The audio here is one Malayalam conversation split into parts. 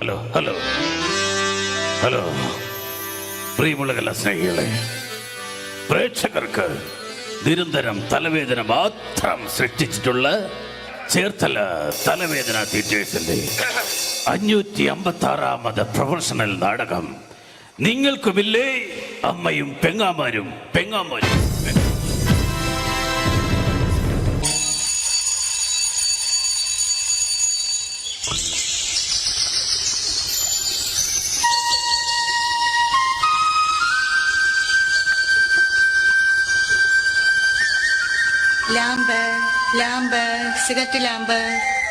ഹലോ ഹലോ ഹലോ പ്രിയമുള്ള കലാ സ്നേഹികളെ, പ്രേക്ഷകർക്ക് നിരന്തരം തലവേദന മാത്രം സൃഷ്ടിച്ചിട്ടുള്ള ചേർത്തല തലവേദന തിയേറ്റേഴ്സിന്റെ 556ാമത് പ്രൊഫഷണൽ നാടകം നിങ്ങൾക്കുമില്ലേ അമ്മയും പെങ്ങാമാരും പെങ്ങാമാരും. ലാമ്പ് ലാമ്പ് സിഗരറ്റ് ലാമ്പ്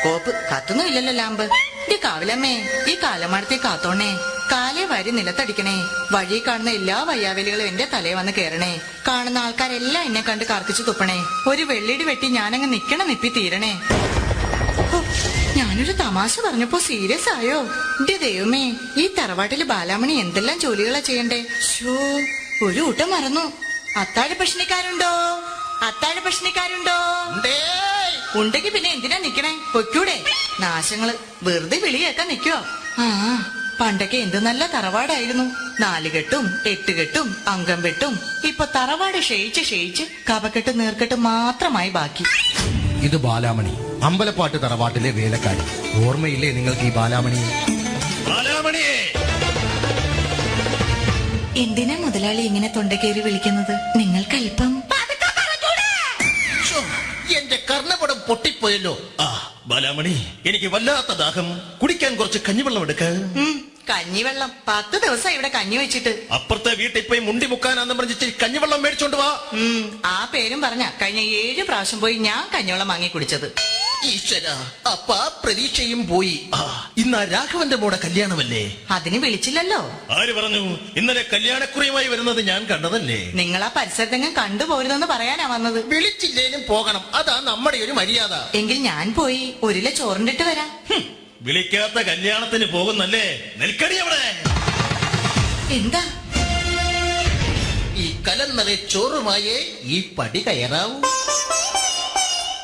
കോപ്പ് കത്തുന്നും ഇല്ലല്ലോ ലാമ്പ്. ഈ കാവിലമ്മേ, ഈ കാലമാടത്തെ കാത്തോണേ, കാലേ വാരി നിലത്തടിക്കണേ, വഴി കാണുന്ന എല്ലാ വയ്യാവലികളും എന്റെ തലയെ വന്ന് കേറണേ, കാണുന്ന ആൾക്കാരെല്ലാം എന്നെ കണ്ട് കർക്കിച്ചു തുപ്പണേ, ഒരു വെള്ളിടി വെട്ടി ഞാനങ്ങ് നിപ്പി തീരണേ. ഞാനൊരു തമാശ പറഞ്ഞപ്പോ സീരിയസ് ആയോ? എന്റെ ദൈവമേ, ഈ തറവാട്ടില് ബാലാമണി എന്തെല്ലാം ജോലികളാ ചെയ്യണ്ടേ. ഷോ, ഒരു ഊട്ടം മറന്നു. അത്താഴ ഭക്ഷണിക്കാരുണ്ടോ? അത്താഴ ഭക്ഷണിക്കാരുണ്ടോ? ഉണ്ടെങ്കി പിന്നെ എന്തിനാ നിക്കണേ? പൊയ്ക്കൂടെ? നാശങ്ങള് വെറുതെ വിളി കേൾക്കാൻ നിക്കോ? ആ, പണ്ടൊക്കെ എന്ത് നല്ല തറവാടായിരുന്നു. 4 കെട്ടും 8 കെട്ടും അംഗം വെട്ടും. ഇപ്പൊ തറവാട് ക്ഷയിച്ച് കപക്കെട്ടും നീർക്കെട്ടും മാത്രമായി ബാക്കി. ഇത് ബാലാമണി, അമ്പലപ്പാട്ട് തറവാട്ടിലെ വേലക്കാരി. ഓർമ്മയില്ലേ നിങ്ങൾക്ക് ഈ ബാലാമണി? എന്തിനാ മുതലാളി ഇങ്ങനെ തൊണ്ടക്കേറി വിളിക്കുന്നത്? നിങ്ങൾക്കല്പം എന്റെ കർണപടം പൊട്ടിപ്പോയല്ലോ. ആ ബാലാമണി, എനിക്ക് വല്ലാത്ത ദാഹം. കുടിക്കാൻ കുറച്ച് കഞ്ഞിവെള്ളം എടുക്ക. കഞ്ഞിവെള്ളം 10 ദിവസം ഇവിടെ കഞ്ഞി വെച്ചിട്ട്. അപ്പുറത്തെ വീട്ടിൽ പോയി മുണ്ടി മുക്കാനാന്ന് പറഞ്ഞിട്ട് കഞ്ഞിവെള്ളം മേടിച്ചോണ്ട് വാ. ആ പേരും പറഞ്ഞ കഴിഞ്ഞ 7 പ്രാവശ്യം പോയി ഞാൻ കഞ്ഞിവെള്ളം വാങ്ങി കുടിച്ചത്. ഈശ്വര, അപ്പ പ്രതീക്ഷയും പോയി. ഇന്ന് രാഘവന്റെ മോടെ കല്യാണമല്ലേ? അതിന് വിളിച്ചില്ലല്ലോ. ആര് പറഞ്ഞു? ഇന്നലെ കല്യാണക്കുറിയുമായി വരുന്നത് ഞാൻ കണ്ടതല്ലേ. നിങ്ങൾ ആ പരിസരത്തെങ്ങും കണ്ടുപോരുതെന്ന് പറയാനാ വന്നത്. വിളിച്ചില്ലേലും പോകണം, അതാ നമ്മുടെ ഒരു മര്യാദ. എങ്കിൽ ഞാൻ പോയി 1 കിലോ ചോറിണ്ടിട്ട് വരാം. വിളിക്കാത്ത കല്യാണത്തിന് പോകുന്നല്ലേ? നിൽക്കടി അവിടെ. എന്താ? ഈ കലന്നറെ ചോറുമായേ ഈ പടി കയറാവൂ.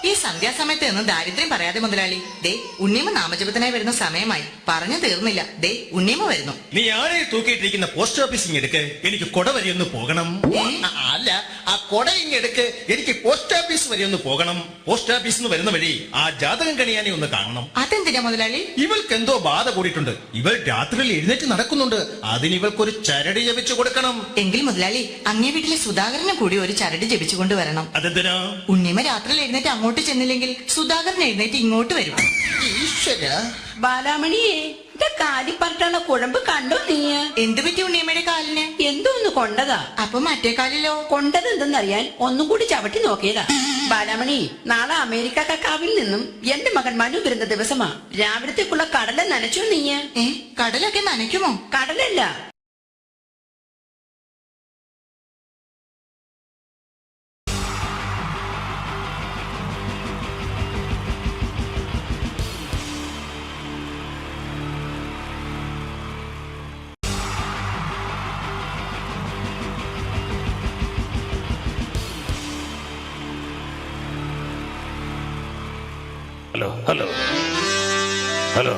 ഈ സന്ധ്യാസമയത്ത് നിന്ന് ദാരിദ്ര്യം പറയാതെ മുതലാളി. ദേ, ഉണ്ണിമ നാമജപത്തിനായി വരുന്ന സമയമായി. പറഞ്ഞു തീർന്നില്ല. ദേ, ഉണ്ണിമ വരുന്നു. നീ ആരെ തൂക്കിയിട്ടിരിക്കുന്ന പോസ്റ്റ് ഓഫീസിങ് എടുക്ക്, എനിക്ക് കൊട വരെ ഒന്ന് പോകണം. അല്ല, ആ കൊട ഇങ്ങെടുക്ക്, എനിക്ക് പോസ്റ്റ് ഓഫീസ് വരെ ഒന്ന് പോകണം. പോസ്റ്റ് ഓഫീസിൽ നിന്ന് വരുന്ന വഴി ആ ജാതകം കണിയാനെ ഒന്ന് കാണണം. അതെന്തിനാ മുതലാളി? ഇവൾക്ക് എന്തോ ബാധ കൂടിയിട്ടുണ്ട്. ഇവൾ രാത്രിയിൽ എഴുന്നേറ്റ് നടക്കുന്നുണ്ട്. അതിന് ഇവൾക്കൊരു ചരട് ജപിച്ചു കൊടുക്കണം. എങ്കിൽ മുതലാളി, അങ്ങേ വീട്ടിലെ സുധാകരനെ കൂടി ഒരു ചരട് ജപിച്ചുകൊണ്ട് വരണം. അതെന്തിനാ? ഉണ്ണിമ രാത്രിയിൽ എഴുന്നേറ്റ് അങ്ങോട്ട് ചെന്നില്ലെങ്കിൽ സുധാകരൻ എഴുന്നേറ്റ് ഇങ്ങോട്ട് വരും. ഈശ്വര. ബാലാമണിയെ, കാലിപ്പറട്ടുള്ള കുഴമ്പ് കണ്ടോ നീ? എന്ത് പറ്റി ഉണ്ണിയമ്മയുടെ കാലിന്? എന്തോന്ന് കൊണ്ടതാ. അപ്പൊ മറ്റേ കാലിലോ? കൊണ്ടത് എന്തെന്നറിയാൻ ഒന്നും കൂടി ചവിട്ടി നോക്കിയതാ. ബാലാമണി, നാളെ അമേരിക്ക കക്കാവിൽ നിന്നും എന്റെ മകൻ മനു വരുന്ന ദിവസമാ. രാവിലത്തേക്കുള്ള കടല നനച്ചോ നീ? കടലൊക്കെ നനയ്ക്കുമോ? കടലല്ല, ഹലോ ഹലോ ഹലോ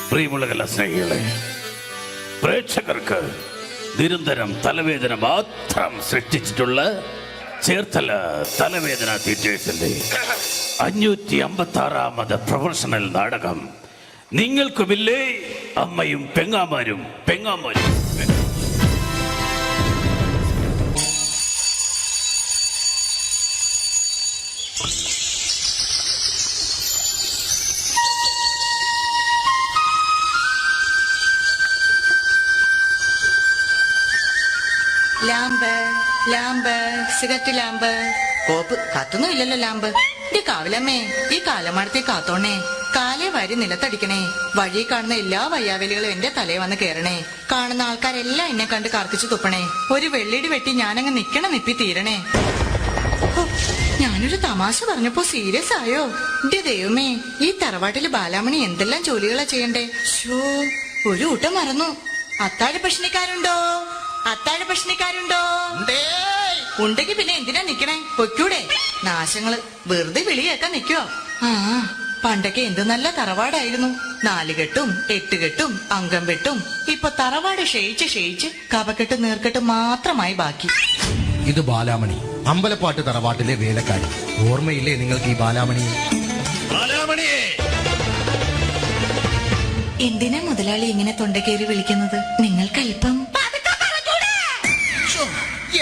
പ്രിയമുള്ള കലാ സ്നേഹികളെ, പ്രേക്ഷകർക്ക് നിരന്തരം തലവേദന മാത്രം സൃഷ്ടിച്ചിട്ടുള്ള ചേർത്തല തലവേദന തിയേറ്റേഴ്സിന്റെ 556ാമത് പ്രൊഫഷണൽ നാടകം നിങ്ങൾക്കുമില്ലേ അമ്മയും പെങ്ങാമാരും പെങ്ങാമാരും. ലാമ്പ് ലാമ്പ് സിഗരറ്റ് ലാമ്പ് കോപ്പ് കത്തുന്നും ഇല്ലല്ലോ ലാമ്പ്. ഈ കാവിലമ്മേ, ഈ കാലമാടത്തെ കാത്തോണേ, കാലേ വാരി നിലത്തടിക്കണേ, വഴി കാണുന്ന എല്ലാ വയ്യാവലികളും എന്റെ തലയെ വന്ന് കേറണേ, കാണുന്ന ആൾക്കാരെല്ലാം എന്നെ കണ്ട് കർക്കിച്ചു തുപ്പണേ, ഒരു വെള്ളിടി വെട്ടി ഞാനങ്ങ് നിപ്പി തീരണേ. ഞാനൊരു തമാശ പറഞ്ഞപ്പോ സീരിയസ് ആയോ? എന്റെ ദൈവമേ, ഈ തറവാട്ടില് ബാലാമണി എന്തെല്ലാം ജോലികളാ ചെയ്യണ്ടേ. ഷോ, ഒരു ഊട്ടം മറന്നു. അത്താഴ ഭക്ഷണിക്കാരുണ്ടോ? അത്താഴ ഭക്ഷണിക്കാരുണ്ടോ? ഉണ്ടെങ്കി പിന്നെ എന്തിനാ നിക്കണേ? പൊയ്ക്കൂടെ? നാശങ്ങള് വെറുതെ വിളി കേൾക്കാൻ നിക്കോ? ആ, പണ്ടൊക്കെ എന്ത് നല്ല തറവാടായിരുന്നു. 4 കെട്ടും 8 കെട്ടും അംഗം വെട്ടും. ഇപ്പൊ തറവാട് ക്ഷയിച്ച് കപക്കെട്ട് നീർക്കെട്ട് മാത്രമായി ബാക്കി. ഇത് ബാലാമണി, അമ്പലപ്പാട്ട് തറവാട്ടിലെ വേലക്കാരി. ഓർമ്മയില്ലേ നിങ്ങൾക്ക് ഈ ബാലാമണി? എന്തിനാ മുതലാളി ഇങ്ങനെ തൊണ്ടക്കേറി വിളിക്കുന്നത്? നിങ്ങൾക്കല്പം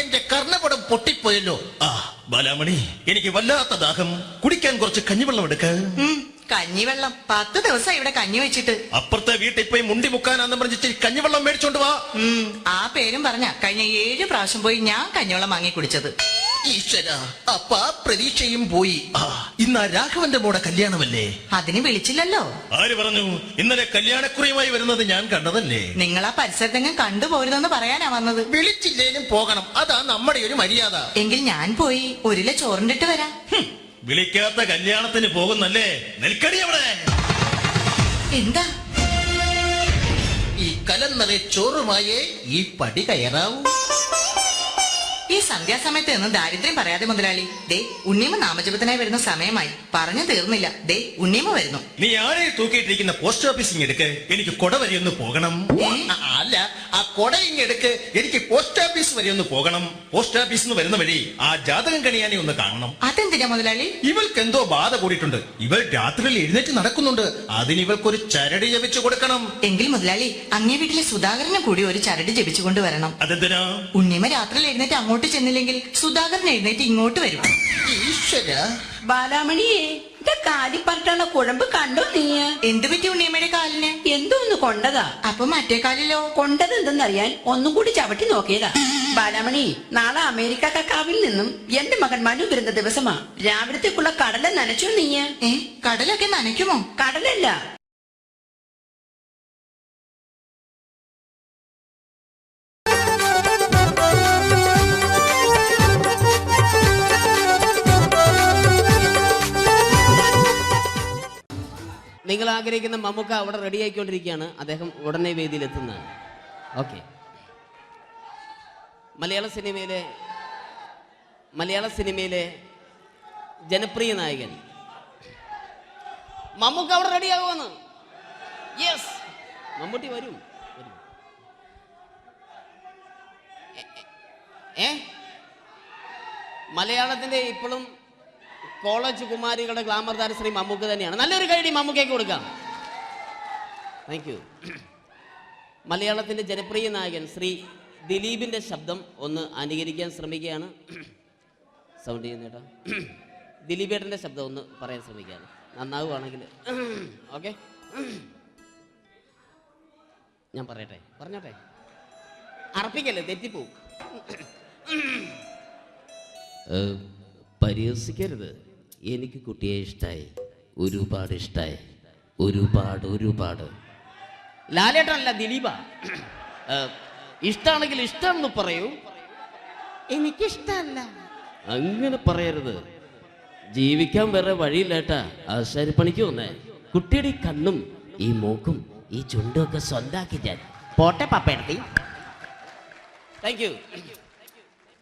എന്റെ കർണപടം പൊട്ടിപ്പോയല്ലോ. ബാലാമണി, എനിക്ക് വല്ലാത്ത ദാഹം. കുടിക്കാൻ കുറച്ച് കഞ്ഞിവെള്ളം എടുക്ക. കഞ്ഞിവെള്ളം 10 ദിവസം ഇവിടെ കഞ്ഞി വെച്ചിട്ട്. അപ്പുറത്തെ വീട്ടിൽ പോയി മുണ്ടി മുക്കാനാന്ന് പറഞ്ഞിട്ട് കഞ്ഞിവെള്ളം മേടിച്ചോണ്ട് വാ. ആ പേരും പറഞ്ഞ കഴിഞ്ഞ 7 പ്രാവശ്യം പോയി ഞാൻ കഞ്ഞിവെള്ളം വാങ്ങി കുടിച്ചത്. ഈശ്വര, അപ്പ ആ പ്രതീക്ഷയും പോയി. ഇന്ന് രാഘവന്റെ മോടെ കല്യാണമല്ലേ? അതിന് വിളിച്ചില്ലല്ലോ. ആര് പറഞ്ഞു? ഇന്നലെ കല്യാണക്കുറിയുമായി വരുന്നത് ഞാൻ കണ്ടതല്ലേ. നിങ്ങൾ ആ പരിസരത്തെങ്ങും കണ്ടുപോരുതെന്ന് പറയാനാ വന്നത്. വിളിച്ചില്ലേലും പോകണം, അതാ നമ്മുടെ ഒരു മര്യാദ. എങ്കിൽ ഞാൻ പോയി 1 കിലോ ചോറിണ്ടിട്ട് വരാം. വിളിക്കാത്ത കല്യാണത്തിന് പോകുന്നല്ലേ? നിൽക്കടി അവിടെ. എന്താ? ഈ കലന്നറെ ചോറുമായേ ഈ പടി കയറാവൂ. ഈ സന്ധ്യാസമയത്ത് നിന്ന് ദാരിദ്ര്യം പറയാതെ മുതലാളി. ദേ ഉണ്ണിയമ്മ നാമജപത്തിനായി വരുന്ന സമയമായി. പറഞ്ഞു തീർന്നില്ല. ദേ ഉണ്ണിയമ്മ വരുന്നു. നീ ആരെ തൂക്കിയിട്ടിരിക്കുന്ന പോസ്റ്റ് ഓഫീസിങ് എടുക്ക്, എനിക്ക് കൊട വരെ ഒന്ന് പോകണം. അല്ല, ആ കൊട ഇങ്ങെടുക്ക്, എനിക്ക് പോസ്റ്റ് ഓഫീസ് വരെ ഒന്ന് പോകണം. പോസ്റ്റ് ഓഫീസിൽ നിന്ന് വരുന്ന വഴി ആ ജാതകം കണിയാനെ ഒന്ന് കാണണം. അതെന്തിനാ മുതലാളി? ഇവൾക്ക് എന്തോ ബാധ കൂടിയിട്ടുണ്ട്. ഇവൾ രാത്രിയിൽ എഴുന്നേറ്റ് നടക്കുന്നുണ്ട്. അതിന് ഇവൾക്കൊരു ചരട് ജപിച്ചു കൊടുക്കണം. എങ്കിൽ മുതലാളി അങ്ങേ വീട്ടിലെ സുധാകരനെ കൂടി ഒരു ചരട് ജപിച്ചു കൊണ്ടുവരണം. അതെന്തിനാ? ഉണ്ണിയമ്മ രാത്രിയിൽ എഴുന്നേറ്റ് അങ്ങോട്ട് ചെന്നില്ലെങ്കിൽ സുധാകരൻ എഴുന്നേറ്റ് ഇങ്ങോട്ട് വരും. ഈശ്വര. ബാലാമണിയെ എന്റെ കാലിപ്പറട്ടുള്ള കുഴമ്പ് കണ്ടോ നീ? എന്ത് പറ്റി ഉണ്ണിയമ്മയുടെ കാലിന്? എന്തോന്ന് കൊണ്ടതാ? അപ്പൊ മറ്റേ കാലിലോ? കൊണ്ടത് എന്തെന്നറിയാൻ ഒന്നും കൂടി ചവിട്ടി നോക്കിയതാ. ബാലാമണി, നാളെ അമേരിക്കക്കാവിൽ നിന്നും എന്റെ മകൻ മനു വരുന്ന ദിവസമാ. രാവിലത്തേക്കുള്ള കടല നനച്ചോ നീ? കടലൊക്കെ നനയ്ക്കുമോ? കടലല്ല, നിങ്ങൾ ആഗ്രഹിക്കുന്ന മമ്മൂക്ക അവിടെ റെഡി ആയിക്കൊണ്ടിരിക്കുകയാണ്. അദ്ദേഹം ഉടനെ വേദിയിൽ എത്തുന്നതാണ്. ഓക്കെ. മലയാള സിനിമയിലെ ജനപ്രിയ നായകൻ മമ്മൂക്ക അവിടെ റെഡി ആകുമെന്ന്. യെസ്, മമ്മൂട്ടി വരും. മലയാളത്തിന്റെ ഇപ്പോഴും കോളേജ് കുമാരികളുടെ ഗ്ലാമർ താരം ശ്രീ മമ്മൂക്ക തന്നെയാണ്. നല്ലൊരു കൈഡി മമ്മൂക്കയ്ക്ക് കൊടുക്കാം. Thank you. മലയാളത്തിന്റെ ജനപ്രിയ നായകൻ ശ്രീ ദിലീപിന്റെ ശബ്ദം ഒന്ന് അനുകരിക്കാൻ ശ്രമിക്കുകയാണ്. സൗണ്ട് ചെയ്യുന്നേട്ടാ. ദിലീപേട്ടന്റെ ശബ്ദം ഒന്ന് പറയാൻ ശ്രമിക്കുകയാണ്. നന്നാവുകയാണെങ്കിൽ ഓക്കെ. ഞാൻ പറഞ്ഞോട്ടെ. അറപ്പിക്കല്ലേ, തെറ്റിപ്പോവും. പരിഹസിക്കരുത്. എനിക്ക് കുട്ടിയെ ഇഷ്ടമായി, ഒരുപാട് ഇഷ്ടമായി, ഒരുപാട്. ലാലേട്ടനല്ല, ദിലീപ. ഇഷ്ടമാണെങ്കിൽ ഇഷ്ടമെന്ന് പറയൂ. എനിക്കിഷ്ടമല്ല അങ്ങനെ പറയരുത്. ജീവിക്കാൻ വേറെ വഴിയില്ലേട്ടാ. ആശാരിപ്പണിക്ക് വന്നേ. കുട്ടിയുടെ ഈ കണ്ണും ഈ മൂക്കും ഈ ചുണ്ടും ഒക്കെ സ്വന്താക്കി ഞാൻ പോട്ടെ പപ്പയെടുത്തി. Thank you.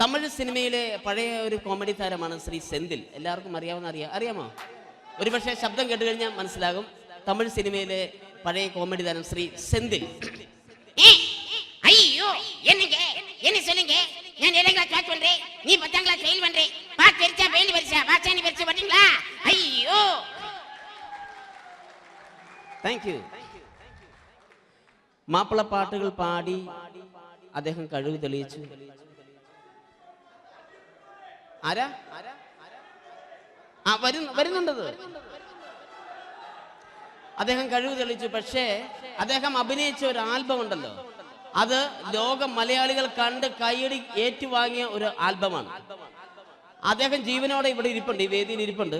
തമിഴ് സിനിമയിലെ പഴയ ഒരു കോമഡി താരമാണ് ശ്രീ സെന്തിൽ. എല്ലാവർക്കും അറിയാമോ? ഒരുപക്ഷെ ശബ്ദം കേട്ട് കഴിഞ്ഞാൽ മനസ്സിലാകും. തമിഴ് സിനിമയിലെ പഴയ കോമഡി താരം ശ്രീ സെന്തിൽ. ஐயோ என்னங்க என்ன சொல்லுங்க நான் 7th கிளாஸ் பாஸ் பண்றேன் நீ 10th கிளாஸ் ஃபெயில் பண்றே பாஸ் தெரிச்சா ஃபெயில் பரிசா பாஸானி பரிசா பண்ணீங்களா ஐயோ താങ്ക് യു. മാപ്പിള പാട്ടുകൾ പാടി അദ്ദേഹം കഴിവ് തെളിയിച്ചു. ആരാ? വരുന്നുണ്ടത്. അദ്ദേഹം കഴിവ് തെളിയിച്ചു. പക്ഷേ അദ്ദേഹം അഭിനയിച്ച ഒരു ആൽബം ഉണ്ടല്ലോ, അത് ലോക മലയാളികൾ കണ്ട് കൈയടി ഏറ്റുവാങ്ങിയ ഒരു ആൽബമാണ്. അദ്ദേഹം ജീവനോടെ ഇവിടെ ഇരിപ്പുണ്ട്, ഈ വേദിയിൽ ഇരിപ്പുണ്ട്.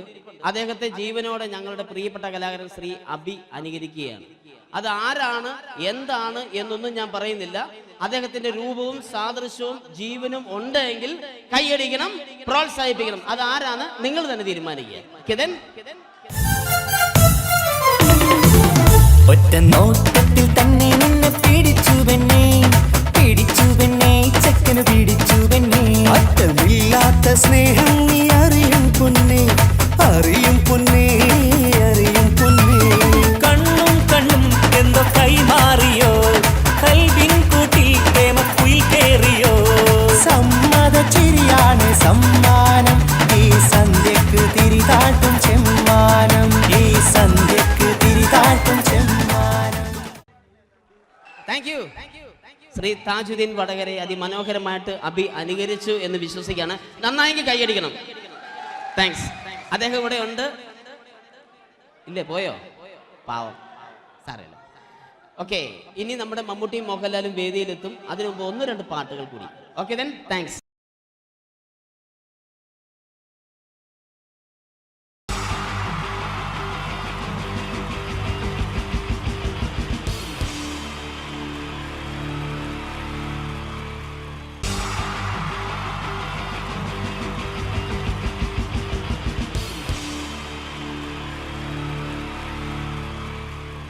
അദ്ദേഹത്തെ ജീവനോടെ ഞങ്ങളുടെ പ്രിയപ്പെട്ട കലാകാരൻ ശ്രീ അബി അനുകരിക്കുകയാണ്. അത് ആരാണ് എന്താണ് എന്നൊന്നും ഞാൻ പറയുന്നില്ല. അദ്ദേഹത്തിന്റെ രൂപവും സാദൃശ്യവും ജീവനും ഉണ്ടെങ്കിൽ കൈയടിക്കണം, പ്രോത്സാഹിപ്പിക്കണം. അത് ആരാണ് നിങ്ങൾ തന്നെ തീരുമാനിക്കുക. ഒറ്റ നോട്ടത്തിൽ തന്നെ നിന്നെ പിടിച്ചു പെണ്ണേ ചക്കന് പിടിച്ചു പെണ്ണേ. അറ്റമില്ലാത്ത സ്നേഹം നീ അറിയും പൊന്നേ, അറിയും ശ്രീ താജുദ്ദീൻ വടകരെ അതിമനോഹരമായിട്ട് അനുകരിച്ചു എന്ന് വിശ്വസിക്കുകയാണ്. നന്നായെങ്കിൽ കൈയടിക്കണം. താങ്ക്സ്. അദ്ദേഹം ഇവിടെ ഉണ്ട്. ഇല്ലേ, പോയോ? പാവം, സാരമില്ല. ഓക്കെ, ഇനി നമ്മുടെ മമ്മൂട്ടിയും മോഹൻലാലും വേദിയിലെത്തും. അതിനു മുമ്പ് 1-2 പാട്ടുകൾ കൂടി. Okay then, thanks.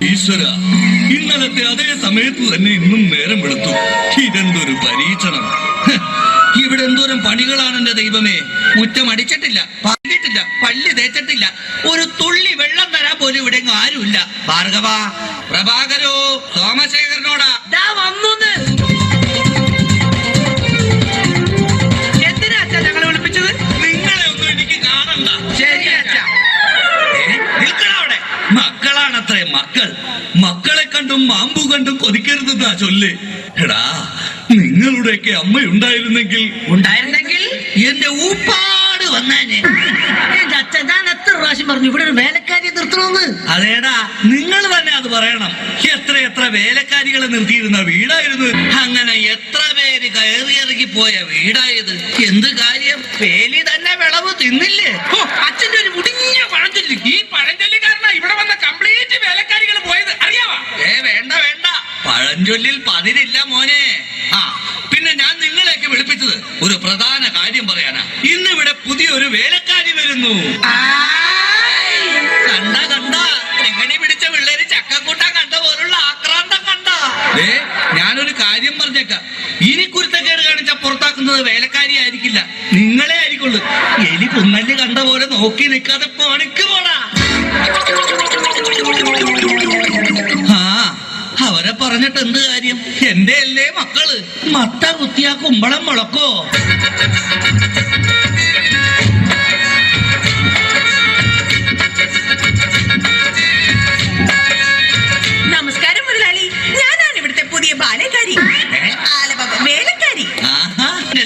ഈശ്വര, ഇന്നലത്തെ അതേ സമയത്ത് തന്നെ ഇന്നും നേരം വെളുത്തു. ഇതെന്തൊരു പരീക്ഷണം! ഇവിടെ എന്തോരം പണികളാണ് എന്റെ ദൈവമേ. മുറ്റം അടിച്ചിട്ടില്ല, പറഞ്ഞിട്ടില്ല, പള്ളി തേച്ചിട്ടില്ല, ഒരു തുള്ളി വെള്ളം തരാൻ പോലും ഇവിടെ ആരുമില്ല. ഭാർഗവ, പ്രഭാകരോ, സോമശേഖരനോടാ വന്നോന്ന്. എന്തിനാ അച്ഛാ ഞങ്ങളെ വിളിപ്പിച്ചത്? നിങ്ങളെ ഒന്നും എനിക്ക് കാണണ്ട. ശരി അച്ഛാ. നിൽക്കണവിടെ. മക്കളാണത്രേ മക്കൾ. മക്കളെ കണ്ടും മാമ്പു കണ്ടും കൊതിക്കരുതെന്നാ ചൊല്ല്. എടാ, നിങ്ങളുടെയൊക്കെ അമ്മയുണ്ടായിരുന്നെങ്കിൽ എന്റെ ഊപ്പാട് വന്നേനെ. എന്റെ അച്ഛൻ ഞാൻ എത്ര പ്രാവശ്യം പറഞ്ഞു ഇവിടെ ഒരു വേലക്കാരിയെ നിർത്തണമെന്ന്. അതേടാ, നിങ്ങൾ തന്നെ അത് പറയണം. എത്ര വേലക്കാരികളെ നിർത്തിയിരുന്ന വീടായിരുന്നു. അങ്ങനെ എത്ര പേര് കയറിയിറങ്ങി പോയ വീടായത്. എന്ത് കാര്യം, വേലി തന്നെ വിളവ് തിന്നില്ലേ? അച്ഛന്റെ ഒരു മുടിഞ്ഞ പഴഞ്ചൊല്ലി. ഈ പഴഞ്ചൊല്ലി കാരണം ഇവിടെ വന്ന കംപ്ലീറ്റ് വേലക്കാരികൾ പോയത് അറിയാവാ? വേണ്ട, പഴഞ്ചൊല്ലിൽ പതിരില്ല മോനെ. പിന്നെ ഞാൻ നിങ്ങളെയൊക്കെ വിളിപ്പിച്ചത് ഒരു പ്രധാന കാര്യം പറയാനാ. ഇന്നിവിടെ പുതിയൊരു വേലക്കാരി വരുന്നു. കണ്ട എങ്ങനെ പിടിച്ച പിള്ളേര് ചക്കക്കൂട്ടാൻ കണ്ട പോലുള്ള ആക്രാന്തം കണ്ട. ഞാനൊരു കാര്യം പറഞ്ഞേക്കാം, ഇനി കുരുത്തക്കേട് കാണിച്ച പുറത്താക്കുന്നത് വേലക്കാരി ആയിരിക്കില്ല, നിങ്ങളെ ആയിരിക്കുള്ളൂ. എലി പുന്നല് കണ്ട പോലെ നോക്കി നിൽക്കാതെ പണിക്ക് പോടാ. അവരെ പറഞ്ഞിട്ട് എന്ത് കാര്യം? എന്റെ അല്ലേ മക്കള്. മത്ത കുത്തിയാ കുമ്പളം മുളക്കോ? നമസ്കാരം മുതലാളി, ഞാനാണ് ഇവിടുത്തെ പുതിയ ബാലക്കാരി, വേലക്കാരി.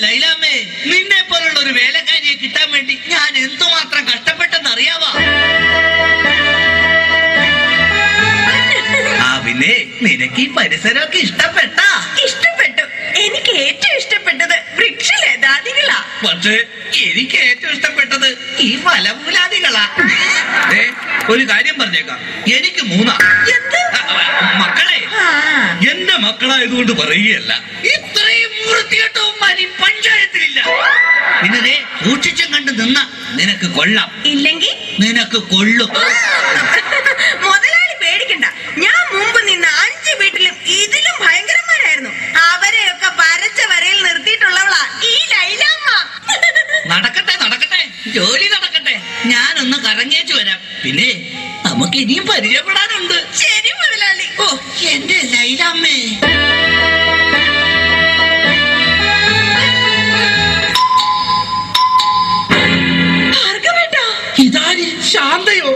ലൈലാമ്മേ, നിന്നെ പോലുള്ള ഒരു വേലക്കാരിയെ കിട്ടാൻ വേണ്ടി ഞാൻ എന്തുമാത്രം കഷ്ടപ്പെട്ടെന്ന് അറിയാവാ? പിന്നെ നിനക്ക് ഈ പരിസരമൊക്കെ ഇഷ്ടപ്പെട്ടു. എനിക്ക് ഏറ്റവും ഇഷ്ടപ്പെട്ടത് വൃക്ഷലതാദികളാ. പക്ഷേ എനിക്ക് ഏറ്റവും ഇഷ്ടപ്പെട്ടത് ഈ ഫലമൂലാദികളാ. ഒരു കാര്യം പറഞ്ഞേക്കാം, എനിക്ക് 3 മക്കളെ. എന്റെ മക്കളായതുകൊണ്ട് പറയുകയല്ല, ഇത്രയും വൃത്തികെട്ടവന്മാരി പഞ്ചായത്തിലില്ല. പിന്നെ സൂക്ഷിച്ചും കണ്ട് നിന്ന നിനക്ക് കൊള്ളാം, ഇല്ലെങ്കിൽ നിനക്ക് കൊള്ളും. മുതലാളി പേടിക്കണ്ട, ഞാൻ മുമ്പ് നിന്ന 5 വീട്ടിലും ഇതിലും ഭയങ്കരന്മാരായിരുന്നു. അവരെയൊക്കെ വരച്ച വരയിൽ നിർത്തിയിട്ടുള്ളവളാ ഈ ലൈലാമ്മ. നടക്കട്ടെ, ജോലി നടക്കട്ടെ. ഞാനൊന്ന് കറങ്ങിയേച്ചു വരാം. പിന്നെ നമുക്ക് ഇനിയും പരിചയപ്പെടാനുണ്ട്. ശരി മുതലാളി. ഓ, എന്റെ ലൈലാമ്മേ. ഭാർഗവേട്ടാ, ഇതാര്? ശാന്തയോ?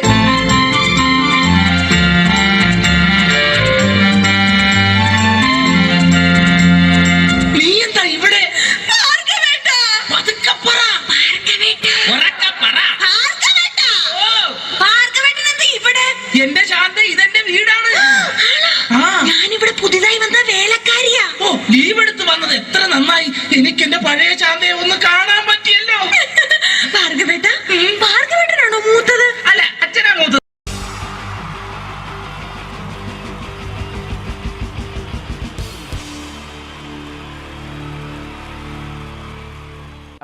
നീ എന്താ ഇവിടെ? ഭാർഗവേട്ടാ, പതുക്കെ പറ. ഉറക്കെ പറ. ഭാർഗവേട്ടനെന്താ ഇവിടെ? എന്റെ ശാന്ത, ഇതെന്റെ വീടാണ്. ഞാനിവിടെ പുതിയതായി വന്ന വേലക്കാരിയാ. ഓ, ലീവ് എടുത്ത് വന്നത് എത്ര നന്നായി. എനിക്ക് എന്റെ പഴയ ശാന്തയെ ഒന്ന് കാണാൻ പറ്റിയല്ലോ. ഭാർഗവേട്ടനാണോ മൂത്തത്? അല്ല, അച്ഛനാ മൂത്തത്.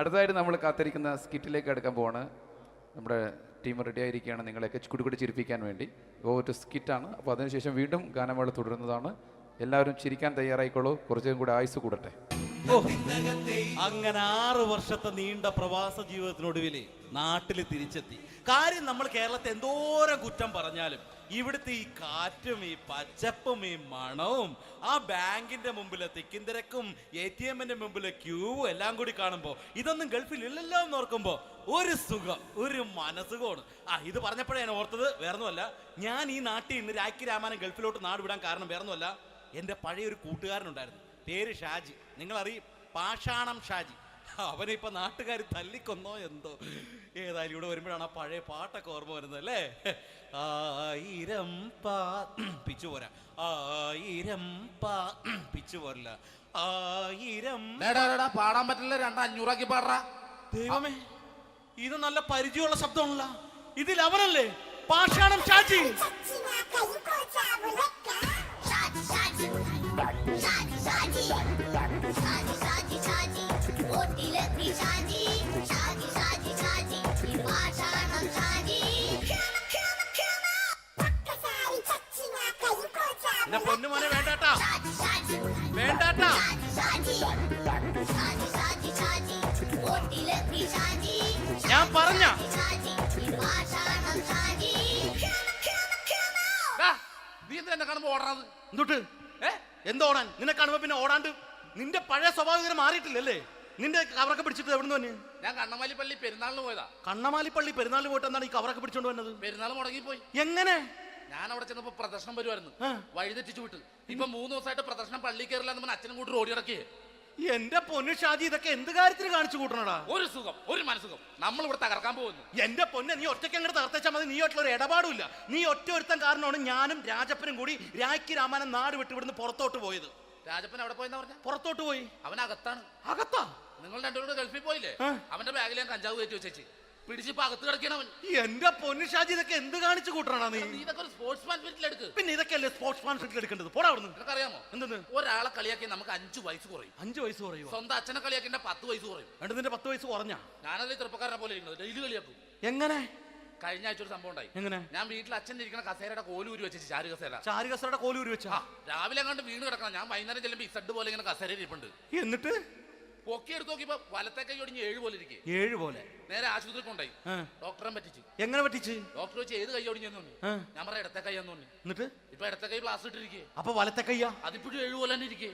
അടുത്തതായിട്ട് നമ്മൾ കാത്തിരിക്കുന്ന സ്കിറ്റിലേക്ക് അടുക്കാൻ പോവാണ്. നമ്മുടെ ടീം റെഡി ആയിരിക്കുകയാണ് നിങ്ങളെയൊക്കെ കുടുകുടി ചിരിപ്പിക്കാൻ വേണ്ടി. ഒരു സ്കിറ്റാണ്, അപ്പോൾ അതിനുശേഷം വീണ്ടും ഗാനമേള തുടരുന്നതാണ്. എല്ലാവരും ചിരിക്കാൻ തയ്യാറായിക്കോളൂ. കുറച്ചും കൂടെ ആയുസ് കൂടട്ടെ. അങ്ങനെ 6 വർഷത്തെ നീണ്ട പ്രവാസ ജീവിതത്തിനൊടുവിൽ നാട്ടിൽ തിരിച്ചെത്തി. കാര്യം, നമ്മൾ കേരളത്തെ എന്തോരം കുറ്റം പറഞ്ഞാലും ഇവിടുത്തെ ഈ കാറ്റും ഈ പച്ചപ്പും ഈ മണവും ആ ബാങ്കിന്റെ മുമ്പിലെ തിക്കും തിരക്കും ATM-ന്റെ മുമ്പിലെ ക്യൂവും എല്ലാം കൂടി കാണുമ്പോൾ ഇതൊന്നും ഗൾഫിൽ ഇല്ലല്ലോ എന്ന് ഓർക്കുമ്പോൾ ഒരു സുഖം, ഒരു മനസുഖമാണ്. ഇത് പറഞ്ഞപ്പോഴേ ഞാൻ ഓർത്തത് വേറൊന്നുമല്ല, ഞാൻ ഈ നാട്ടിൽ നിന്ന് രാഖി രാമാനം ഗൾഫിലോട്ട് നാട് വിടാൻ കാരണം വേറൊന്നുമല്ല, എൻ്റെ പഴയ ഒരു കൂട്ടുകാരനുണ്ടായിരുന്നു. പേര് ഷാജി. നിങ്ങൾ അറിയും, പാഷാണം ഷാജി. അവനെ ഇപ്പൊ നാട്ടുകാർ തല്ലിക്കൊന്നോ എന്തോ. ഏതായാലും ഇവിടെ വരുമ്പോഴാണ് ആ പഴയ പാട്ടൊക്കെ ഓർമ്മ വരുന്നത് അല്ലേ? ആയിരം പിച്ചു പോരാ, ആയിരം പിച്ചു പോരില്ല, ആയിരം പാടാൻ പറ്റില്ല, 200 പാടാ. ദൈവമേ, ഇത് നല്ല പരിചയമുള്ള ശബ്ദമാണല്ലോ. ഇതിൽ അവനല്ലേ പാഷാണം ഷാജി? എന്റെ പൊന്നുമോനെ വേണ്ടാട്ടാ, വേണ്ടാട്ടാ. ഞാൻ പറഞ്ഞ നീ എന്താ എന്നെ കാണുമ്പോ ഓടാത്? എന്തൊട്ട് എന്തോടാൻ? നിന്നെ കാണുമ്പോ പിന്നെ ഓടാണ്ട് നിന്റെ പഴയ സ്വഭാവം മാറിയിട്ടില്ലല്ലേ? നിന്റെ കവറൊക്കെ പിടിച്ചിട്ട് എവിടെ നിന്ന്? ഞാൻ കണ്ണമാലി പള്ളി പെരുന്നാളിന് പോയതാ. കണ്ണമാലി പള്ളി പെരുന്നാളിന് പോയിട്ട് എന്താണ് ഈ കവറൊക്കെ പിടിച്ചോണ്ട് വന്നത്? പെരുന്നാൾ മുടങ്ങിപ്പോയി. എങ്ങനെ? ഞാൻ അവിടെ ചെന്നപ്പോ പ്രദർശനം വരുമായിരുന്നു, വഴിതെറ്റിച്ചു വിട്ട്. ഇപ്പൊ 3 ദിവസമായിട്ട് പ്രദർശനം പള്ളി കയറില്ല എന്ന് അച്ഛനും കൂട്ടി ഓടി ഇറക്കിയേ. എന്റെ പൊന്നു ഷാജി, ഇതൊക്കെ എന്ത് കാര്യത്തിന് കാണിച്ചു കൂട്ടണടാ? ഒരു സുഖം, ഒരു മനസുഖം. നമ്മൾ ഇവിടെ തകർക്കാൻ പോകുന്നു. എന്റെ പൊന്നെ, നീ ഒറ്റയ്ക്ക് അങ്ങോട്ട് തകർത്തേച്ചാൽ മതി. നീ ആയിട്ടുള്ള ഒരു ഇടപാടില്ല. നീ ഒറ്റ ഒരുത്തൻ കാരണമാണ് ഞാനും രാജപ്പനും കൂടി രാഖി രാമായണം നാട് വിട്ട് ഇവിടുന്ന് പുറത്തോട്ട് പോയത്. രാജപ്പൻ എവിടെ പോയെന്നാ പറഞ്ഞ? പുറത്തോട്ട് പോയി. അവനകത്താണ്. അകത്താ? നിങ്ങൾ രണ്ടുപേരും ഗൾഫിൽ പോയില്ലേ? അവന്റെ ബാഗിൽ ഞാൻ കഞ്ചാവ് കയറ്റി വെച്ചേച്ച് പിടിച്ചിപ്പോ അകത്ത് കിടക്കണവൻ. എന്റെ പൊന്നു ഷാജി, ഇതൊക്കെ എന്ത് കാണിച്ചു കൂട്ടണ നീ? ഇതൊക്കെ ഒരു സ്പോർട്സ്മാൻ സ്പിരിറ്റിൽ എടുക്ക്. പിന്നെ ഇതൊക്കെയല്ലേ സ്പോർട്സ്മാൻ സ്പിരിറ്റിൽ എടുക്കേണ്ടത്? പോടാ അവിടുന്ന്. നിനക്കറിയാമോ എന്തെന്ന്? ഒരാളെ കളിയാക്കി നമുക്ക് 5 വയസ്സ് കുറയും. 5 വയസ്സ് കുറയും? സ്വന്തം അച്ഛനെ കളിയാക്കി 10 വയസ്സ് കുറയും. എന്നിട്ട് നിന്റെ 10 വയസ്സ് കുറഞ്ഞ? ഞാനത് ചെറുപ്പക്കാരനെ പോലെ ഇരിക്കുന്നത്, ഡെയിലി കളിയാക്കും. എങ്ങനെ? കഴിഞ്ഞ ആഴ്ച ഒരു സംഭവം ഉണ്ടായി. എങ്ങനെ? ഞാൻ വീട്ടിൽ അച്ഛൻ ഇരിക്കുന്ന കസേരയുടെ കോലൂരി വെച്ചു. ചാരു കസേര. ചാരു കസേരയുടെ കോലൂരി വെച്ചാ? രാവിലെ അങ്ങോട്ട് വീണ് കിടക്കണം. ഞാൻ വൈകുന്നേരം ചെല്ലുമ്പോ ഈ സെഡ് പോലെ ഇങ്ങനെ കസേര ഇരിപ്പുണ്ട്. എന്നിട്ട് പൊക്കി എടുത്ത് നോക്കിയപ്പോ വലത്തെ കൈ ഒടിഞ്ഞ് 7 പോലെ ഇരിക്കും. 7 പോലെ? നേരെ ആശുപത്രി കൊണ്ടായി. ഡോക്ടറെ പറ്റിച്ചു. എങ്ങനെ പറ്റിച്ച്? ഡോക്ടർ വെച്ച് ഏത് കൈ ഒടിഞ്ഞെന്ന് പറഞ്ഞു. ഞാൻ പറയാം ഇടത്തെ കൈ എന്ന് പറഞ്ഞു. എന്നിട്ട് ഇപ്പൊ ഇടത്തെ കൈ പ്ലാസ്റ്റർ ഇട്ടിരിക്കേ. അപ്പൊ വലത്തെ കയ്യാ? അതിപ്പോഴും 7 പോലെ തന്നെ ഇരിക്കേ.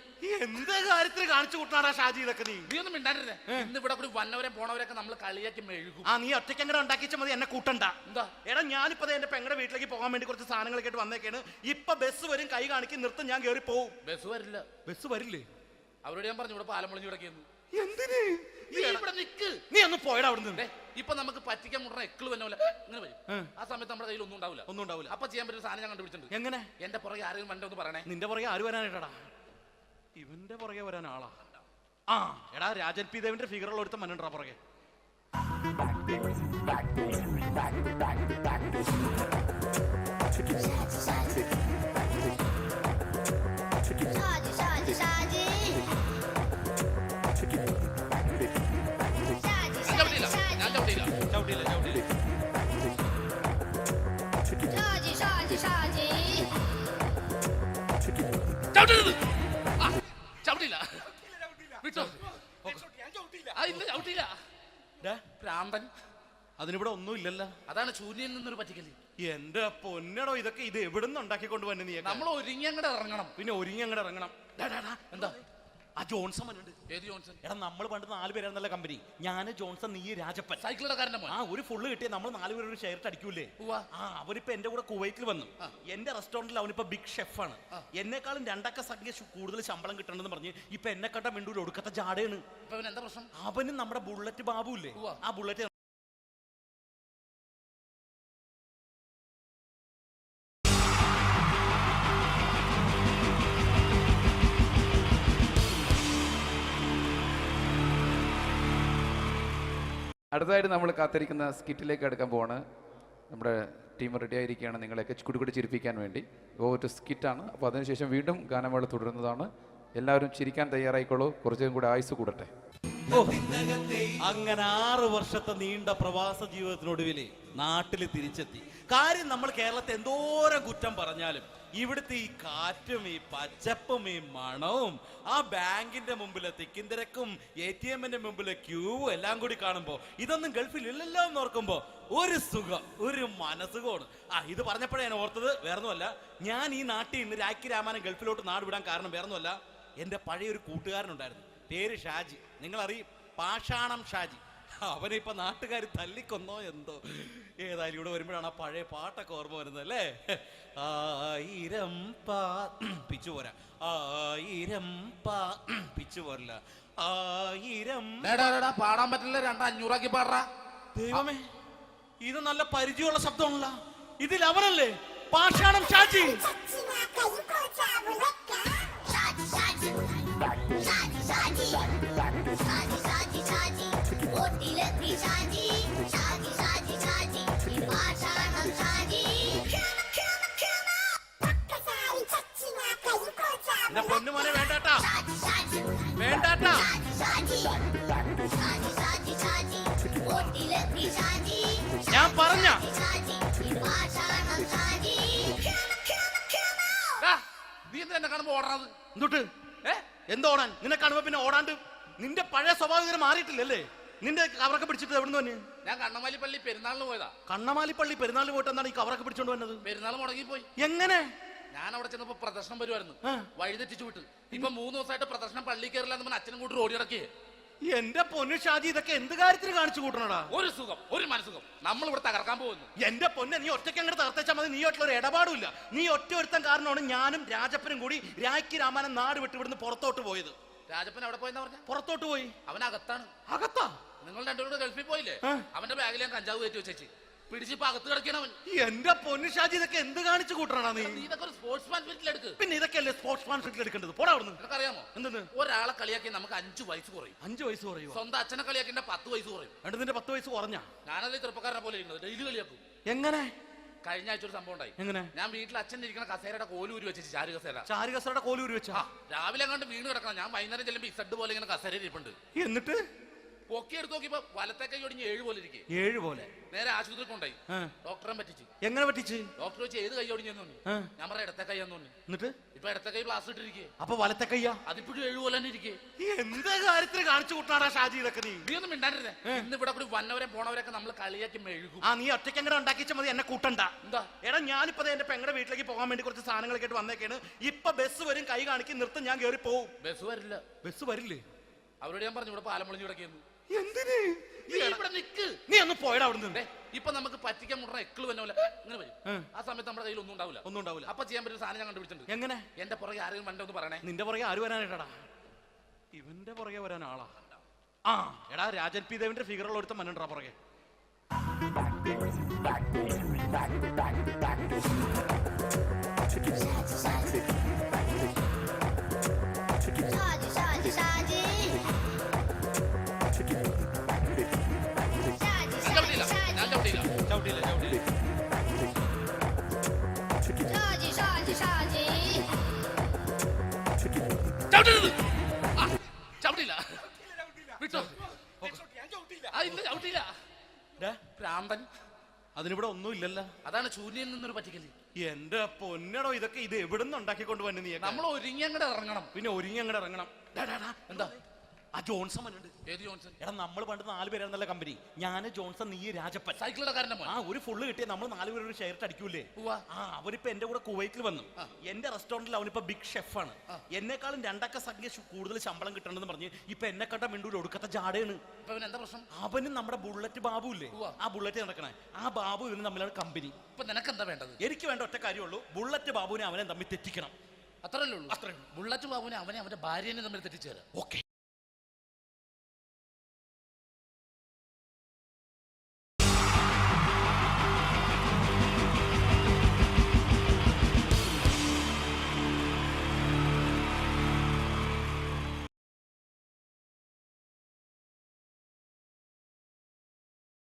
എന്ത് കാര്യത്തിന് കാണിച്ചു കൂട്ടാറാ ഷാജി ഇതൊക്കെ? നീ ഒന്നും മിണ്ടാണ്ടിരുന്നേ. ഇന്ന് ഇവിടെ കൂടി വന്നവരെ പോണവരൊക്കെ നമ്മൾ കളിയാക്കി മെഴുകും. നീ ഒറ്റയ്ക്ക് അങ്ങനെ ഉണ്ടാക്കിച്ച മതി, എന്നെ കൂട്ടണ്ട. എന്താ? എടാ, ഞാനിപ്പോ എന്റെ പെങ്ങളുടെ വീട്ടിലേക്ക് പോകാൻ വേണ്ടി കുറച്ച് സാധനങ്ങളൊക്കെ ആയിട്ട് വന്നേക്കാണ്. ഇപ്പൊ ബസ് വരും, കൈ കാണിക്കും, നിർത്തും, ഞാൻ കയറി പോവും. ബസ് വരില്ല. ബസ് വരില്ലേ? അവരോട് ഞാൻ പറഞ്ഞു ഇവിടെ പാലം പൊളിഞ്ഞു കിടക്കുന്നു. എന്തിന്? നീ ഇവിടെ നിക്ക്. നീ ഒന്ന് പോയടാ അവിടുന്ന്. ഇപ്പൊ നമുക്ക് പറ്റിക്കാൻ മുട്ടണ എക്കിള് വന്ന പോലെ ഇങ്ങനെ വരും. ആ സമയത്ത് നമ്മുടെ കയ്യിൽ ഒന്നും ഉണ്ടാവില്ല. ഒന്നും ഉണ്ടാവില്ല. അപ്പൊ ചെയ്യാൻ പറ്റുന്ന സാധനം ഞാൻ കണ്ടുപിടിച്ചിട്ടുണ്ട്. എങ്ങനെ? എന്റെ പുറകെ ആരെങ്കിലും വണ്ടി ഒന്ന് പറയണേ. നിന്റെ പുറകെ ആര് വരാനായിട്ടാടാ? ഇവന്റെ പുറകെ വരാൻ ആളാ? എടാ, രാജൻ പി ദേവിന്റെ ഫിഗറുള്ള ഒരുത്ത മനുണ്ടാ പുറകെ. അതിനിവിടെ ഒന്നും ഇല്ലല്ലോ. അതാണ് ശൂന്യയിൽ നിന്നൊരു പറ്റിക്കല്. എന്റെ പൊന്നടോ, ഇതൊക്കെ ഇത് എവിടുന്ന് ഉണ്ടാക്കിക്കൊണ്ട് വന്നെ? നീ നമ്മൾ ഒരുങ്ങി അങ്ങോട്ട് ഇറങ്ങണം. പിന്നെ ഒരുങ്ങി അങ്ങോട്ട് ഇറങ്ങണം. എന്താ? ആ ജോൺസൺ ഉണ്ട്. ഏത് ജോൺസൺ? എടാ, നമ്മൾ പണ്ട് 4 പേരായിരുന്നല്ല കമ്പനി. ഞാൻ, ജോൺസൺ, നീ, രാജപ്പൻ. സൈക്കിളുടെ കാരന്റെ മോൻ. ഒരു ഫുള്ള് കിട്ടിയ നമ്മൾ 4 പേര് ഒരു ഷെയർ അടിക്കൂലേ? അവരിപ്പോ എന്റെ കൂടെ കുവൈറ്റിൽ വന്നു. എന്റെ റെസ്റ്റോറന്റിൽ അവനിപ്പോ ബിഗ് ഷെഫാണ്. എന്നെക്കാളും 2 അക്ക സംഖ്യ കൂടുതൽ ശമ്പളം കിട്ടണമെന്ന് പറഞ്ഞ് ഇപ്പൊ എന്നെ കണ്ട മിണ്ടൂര് ഒടുക്കത്തെ ജാടയാണ്. എന്താ പ്രശ്നം? അവന് നമ്മുടെ ബുള്ളറ്റ് ബാബു ഇല്ലേ, ആ ബുള്ളറ്റ് അടുത്തതായിട്ട് നമ്മൾ കാത്തിരിക്കുന്ന സ്കിറ്റിലേക്ക് അടുക്കാൻ പോവാണ്. നമ്മുടെ ടീം റെഡി ആയിരിക്കുകയാണ് നിങ്ങളെയൊക്കെ കുടുകുടി ചിരിപ്പിക്കാൻ വേണ്ടി. ഒരു സ്കിറ്റാണ്. അപ്പോൾ അതിനുശേഷം വീണ്ടും ഗാനമേള തുടരുന്നതാണ്. എല്ലാവരും ചിരിക്കാൻ തയ്യാറായിക്കോളൂ. കുറച്ചും കൂടെ ആയുസ് കൂടട്ടെ. അങ്ങനെ 6 വർഷത്തെ നീണ്ട പ്രവാസ ജീവിതത്തിനൊടുവിൽ നാട്ടിൽ തിരിച്ചെത്തി. കാര്യം, നമ്മൾ കേരളത്തെ എന്തോരം കുറ്റം പറഞ്ഞാലും ഇവിടുത്തെ ഈ കാറ്റും ഈ പച്ചപ്പും ഈ മണവും ആ ബാങ്കിന്റെ മുമ്പിലെ തിക്കും തിരക്കും ATM-ന്റെ മുമ്പിലെ ക്യൂവും എല്ലാം കൂടി കാണുമ്പോൾ ഇതൊന്നും ഗൾഫിൽ ഇല്ലല്ലോ എന്ന് ഓർക്കുമ്പോൾ ഒരു സുഖം, ഒരു മനസുഖമാണ്. ഇത് പറഞ്ഞപ്പോഴേ ഞാൻ ഓർത്തത് വേറൊന്നുമല്ല, ഞാൻ ഈ നാട്ടിൽ നിന്ന് രാഖി രാമായണം ഗൾഫിലോട്ട് നാട് വിടാൻ കാരണം വേറൊന്നുമല്ല, എൻ്റെ പഴയ ഒരു കൂട്ടുകാരനുണ്ടായിരുന്നു, പേര് ഷാജി. നിങ്ങൾ അറിയും, പാഷാണം ഷാജി. അവനെ ഇപ്പൊ നാട്ടുകാർ തല്ലിക്കൊന്നോ എന്തോ. ഏതായാലും ഇവിടെ വരുമ്പോഴാണ് ആ പഴയ പാട്ടൊക്കെ ഓർമ്മ വരുന്നത് അല്ലേ? ആയിരം പിച്ചു പോരാ, ആയിരം പിച്ചു പോരില്ല, ആയിരം പാടാൻ പറ്റില്ല, 200 പാടാ. ദൈവമേ, ഇത് നല്ല പരിചയമുള്ള ശബ്ദമാണല്ലോ. ഇതിൽ അവനല്ലേ പാഷാണം ഷാജി? പൊന്നുമോനെ വേണ്ടാട്ടാ, വേണ്ടാട്ടാ. ഞാൻ പറഞ്ഞ നീ എന്താ എന്നെ കാണുമ്പോ ഓടണത്? എന്തുട്ട് എന്തോടാൻ? നിന്നെ കാണുമ്പോ പിന്നെ ഓടാണ്ട് നിന്റെ പഴയ സ്വഭാവം മാറിയിട്ടില്ലല്ലേ? നിന്റെ കവറൊക്കെ പിടിച്ചിട്ട് എവിടെ നിന്ന് തന്നെ? ഞാൻ കണ്ണമാലി പള്ളി പെരുന്നാളിന് പോയതാ. കണ്ണമാലി പള്ളി പെരുന്നാളിന് പോയിട്ട് എന്താണ് ഈ കവറൊക്കെ പിടിച്ചോണ്ട് വന്നത്? പെരുന്നാൾ മുടങ്ങിപ്പോയി. എങ്ങനെ? ഞാൻ അവിടെ ചെന്നപ്പോ പ്രദർശനം വരുമായിരുന്നു, വഴിതെറ്റിച്ചു വിട്ട്. ഇപ്പൊ 3 ദിവസമായിട്ട് പ്രദർശനം പള്ളി കയറില്ല എന്ന് അച്ഛനും കൂട്ടി ഓടി ഇറക്കിയേ. എന്റെ പൊന്നു ഷാജി, ഇതൊക്കെ എന്ത് കാര്യത്തിന് കാണിച്ചു കൂട്ടണടാ? ഒരു സുഖം, ഒരു മനസുഖം. നമ്മൾ ഇവിടെ തകർക്കാൻ പോകുന്നു. എന്റെ പൊന്നെ, നീ ഒറ്റയ്ക്ക് അങ്ങോട്ട് തകർത്തേച്ചാൽ മതി. നീ ഒട്ടുള്ള ഒരു ഇടപാടില്ല. നീ ഒറ്റ ഒരുത്തൻ കാരണമാണ് ഞാനും രാജപ്പനും കൂടി രാജ്ഞി രാമായണം നാട് വിട്ട് ഇവിടുന്ന് പുറത്തോട്ട് പോയത്. രാജപ്പൻ എവിടെ പോയെന്നാ പറഞ്ഞ? പുറത്തോട്ട് പോയി. അവനകത്താണ്. അകത്താ? നിങ്ങൾ രണ്ടുപേരും ഗൾഫിൽ പോയില്ലേ? അവന്റെ ബാഗിൽ ഞാൻ കഞ്ചാവ് കയറ്റി വെച്ചേച്ച് പിടിച്ചിപ്പോ അകത്ത് കിടക്കണവൻ. എന്റെ പൊന്നു ഷാജി, ഇതൊക്കെ എന്ത് കാണിച്ചു കൂട്ടണ നീ? ഇതൊക്കെ ഒരു സ്പോർട്സ്മാൻ സ്പിരിറ്റിൽ എടുക്ക്. പിന്നെ ഇതൊക്കെയല്ലേ സ്പോർട്സ്മാൻ സ്പിരിറ്റിൽ എടുക്കേണ്ടത്? പോടാ അവിടുന്ന്. നിനക്കറിയാമോ എന്തെന്ന്? ഒരാളെ കളിയാക്കി നമുക്ക് 5 വയസ്സ് കുറയും. 5 വയസ്സ് കുറയും? സ്വന്തം അച്ഛനെ കളിയാക്കി 10 വയസ്സ് കുറയും. എന്നിട്ട് നിന്റെ 10 വയസ്സ് കുറഞ്ഞ? ഞാനത് ചെറുപ്പക്കാരനെ പോലെ ഇരിക്കുന്നത്, ഡെയിലി കളിയാക്കും. എങ്ങനെ? കഴിഞ്ഞ ആഴ്ച ഒരു സംഭവം ഉണ്ടായി. എങ്ങനെ? ഞാൻ വീട്ടിൽ അച്ഛൻ ഇരിക്കുന്ന കസേരയുടെ കോലൂരി വെച്ചു. ചാരു കസേര. ചാരു കസേരയുടെ കോലൂരി വെച്ചാ? രാവിലെ അങ്ങോട്ട് വീണ് കിടക്കണം. ഞാൻ വൈകുന്നേരം ചെല്ലുമ്പോ ഇസഡ് പോലെ ഇങ്ങനെ കസേര ഇരിപ്പുണ്ട്. എന്നിട്ട് പൊക്കി എടുത്ത് നോക്കിയപ്പോ വലത്തെ കൈ ഒടിഞ്ഞ് 7 പോലെ ഇരിക്കും. 7 പോലെ? നേരെ ആശുപത്രി കൊണ്ടായി. ഡോക്ടറെ പറ്റിച്ച്. എങ്ങനെ പറ്റിച്ച്? ഡോക്ടർ വെച്ച് ഏത് കൈ ഒടിഞ്ഞെന്ന് തോന്നി. ഞാൻ പറയാം ഇടത്തെ കൈ എന്ന് തോന്നി. എന്നിട്ട് ഇപ്പൊ ഇടത്തെ കൈ പ്ലാസ്റ്റർ ഇട്ടിരിക്കേ. അപ്പൊ വലത്തെ കയ്യാ? അതിപ്പോഴും 7 പോലെ തന്നെ ഇരിക്കേ. എന്ത് കാര്യത്തിന് കാണിച്ചു കൂട്ടാടാ ഷാജി ഇതൊക്കെ? നീ ഒന്നും മിണ്ടാണ്ടിരുന്നേ. ഇന്ന് ഇവിടെ കൂടി വന്നവരെ പോണവരൊക്കെ നമ്മൾ കളിയാക്കി മെഴുകും. നീ ഒറ്റയ്ക്ക് അങ്ങനെ ഉണ്ടാക്കിച്ചാൽ മതി, എന്നെ കൂട്ടണ്ട. എന്താ? എടാ, ഞാനിപ്പോ എന്റെ പെങ്ങളുടെ വീട്ടിലേക്ക് പോകാൻ വേണ്ടി കുറച്ച് സാധനങ്ങളൊക്കെ ആയിട്ട് വന്നേക്കാണ്. ഇപ്പൊ ബസ് വരും, കൈ കാണിക്കും, നിർത്തും, ഞാൻ കയറി പോവും. ബസ് വരില്ല. ബസ് വരില്ലേ? അവരോട് ഞാൻ പറഞ്ഞു ഇവിടെ പാലം പൊളിഞ്ഞു കിടക്കുന്നു. എന്തിന്? ഇവിടെ നിക്ക്. നീ ഒന്ന് പോയടാ അവിടുന്ന്. ഇപ്പൊ നമുക്ക് പറ്റിക്കാൻ മുട എക്കിള് വന്നോലെ ഇങ്ങനെ വരും. ആ സമയത്ത് നമ്മുടെ കയ്യിൽ ഒന്നും ഉണ്ടാവില്ല. ഒന്നും ഉണ്ടാവില്ല. അപ്പൊ ചെയ്യാൻ പറ്റുന്ന സാധനം ഞാൻ കണ്ടുപിടിച്ചിട്ടുണ്ട്. എങ്ങനെ? എന്റെ പുറകെ ആരെങ്കിലും വണ്ടി ഒന്ന് പറയണേ. നിന്റെ പുറകെ ആര് വരാനായിട്ടാടാ? ഇവന്റെ പുറകെ വരാൻ ആളാ? എടാ, രാജൻ പി ദേവിന്റെ ഫിഗറുള്ള ഒരുത്തം മനുണ്ടാ പുറകെ. അതിനിവിടെ ഒന്നും ഇല്ലല്ലോ. അതാണ് ശൂന്യയിൽ നിന്നൊരു പറ്റിക്കല്. എന്റെ പൊന്നടോ, ഇതൊക്കെ ഇത് എവിടുന്ന് ഉണ്ടാക്കിക്കൊണ്ട് വന്നു നീ? നമ്മൾ ഒരുങ്ങി അങ്ങോട്ട് ഇറങ്ങണം. പിന്നെ ഒരുങ്ങി അങ്ങോട്ട് ഇറങ്ങണം. എന്താ? ആ ജോൺസൺ വന്നിട്ടുണ്ട്. ഏത് ജോൺസൺ? എടാ, നമ്മൾ പണ്ട് 4 പേരായിരുന്നല്ല കമ്പനി. ഞാന്, ജോൺസൺ, നീ, രാജപ്പൻ. സൈക്കിളുടെ കാരന്റെ മോൻ. ഒരു ഫുള്ള് കിട്ടിയ നമ്മൾ 4 പേര് ഒരു ഷെയർ അടിക്കൂലേ? അവരിപ്പോ എന്റെ കൂടെ കുവൈറ്റിൽ വന്നു. എന്റെ റെസ്റ്റോറന്റിൽ അവനിപ്പോ ബിഗ് ഷെഫാണ്. എന്നെക്കാളും 2 അക്ക സംഖ്യ കൂടുതൽ ശമ്പളം കിട്ടണമെന്ന് പറഞ്ഞ് ഇപ്പൊ എന്നെ കണ്ട മിണ്ടൂര് ഒടുക്കത്തെ ജാടയാണ്. എന്താ പ്രശ്നം? അവന് നമ്മുടെ ബുള്ളറ്റ് ബാബു ഇല്ലേ, ആ ബുള്ളറ്റ് നടക്കണേ, ആ ബാബു ഇവന് തമ്മിലാണ് കമ്പനി. ഇപ്പൊ നിനക്ക് എന്താ വേണ്ടത്? എനിക്ക് വേണ്ട ഒറ്റ കാര്യമുള്ളൂ, ബുള്ളറ്റ് ബാബുവിനെ അവനെ തമ്മിൽ തെറ്റിക്കണം. അത്രയല്ലേ ഉള്ളൂ? അത്രേ. ബുള്ളറ്റ് ബാബുവിനെ അവനെ അവന്റെ ഭാര്യനെ തമ്മിൽ തെറ്റിച്ചേരാ. Okay.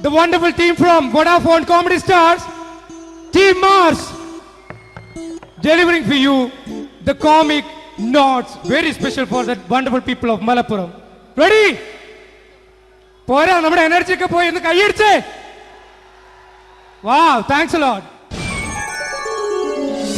The wonderful team from Vodafone Comedy Stars, Team Mars, delivering for you the comic notes, very special for the wonderful people of Malappuram. Ready? Pora, nammade energy ke poi endu kai idiche. Wow, thanks a lot.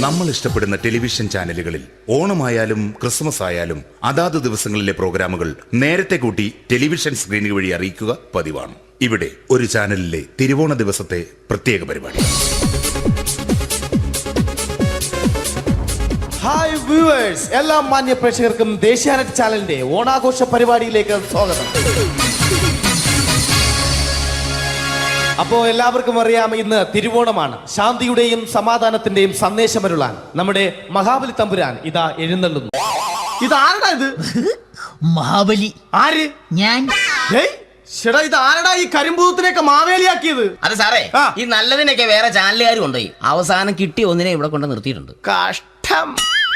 നമ്മൾ ഇഷ്ടപ്പെടുന്ന ടെലിവിഷൻ ചാനലുകളിൽ ഓണമായാലും ക്രിസ്മസ് ആയാലും അതാത് ദിവസങ്ങളിലെ പ്രോഗ്രാമുകൾ നേരത്തെ കൂട്ടി ടെലിവിഷൻ സ്ക്രീനുകൾ വഴി അറിയിക്കുക പതിവാണ്. ഇവിടെ ഒരു ചാനലിലെ തിരുവോണ ദിവസത്തെ പ്രത്യേക പരിപാടി. ഹായ് വ്യൂവേഴ്സ്, എല്ലാ മാന്യ പ്രേക്ഷകർക്കും ദേശീയാനെറ്റ് ചാനലിന്റെ ഓണാഘോഷ പരിപാടിയിലേക്ക് സ്വാഗതം. അപ്പോ എല്ലാവർക്കും അറിയാം ഇന്ന് തിരുവോണമാണ്. ശാന്തിയുടെയും സമാധാനത്തിന്റെയും സന്ദേശമരുളാൻ നമ്മുടെ മഹാബലി തമ്പുരാൻ ഇതാ എഴുന്നള്ളുന്നു. ഇതാരടാ ഇത്? മഹാബലി. ആര്? ഞാൻ. ചേട്ടാ ഇത് ആരടാ ഈ കരിമ്പൂത്തിനെയൊക്കെ മാവേലിയാക്കിയത്? അത് സാറേ, ഈ നല്ലതിനൊക്കെ വേറെ ചാനലുകാർ കൊണ്ടുപോയി അവസാനം കിട്ടി ഒന്നിനെ ഇവിടെ കൊണ്ട് നിർത്തിയിട്ടുണ്ട്. കഷ്ടം.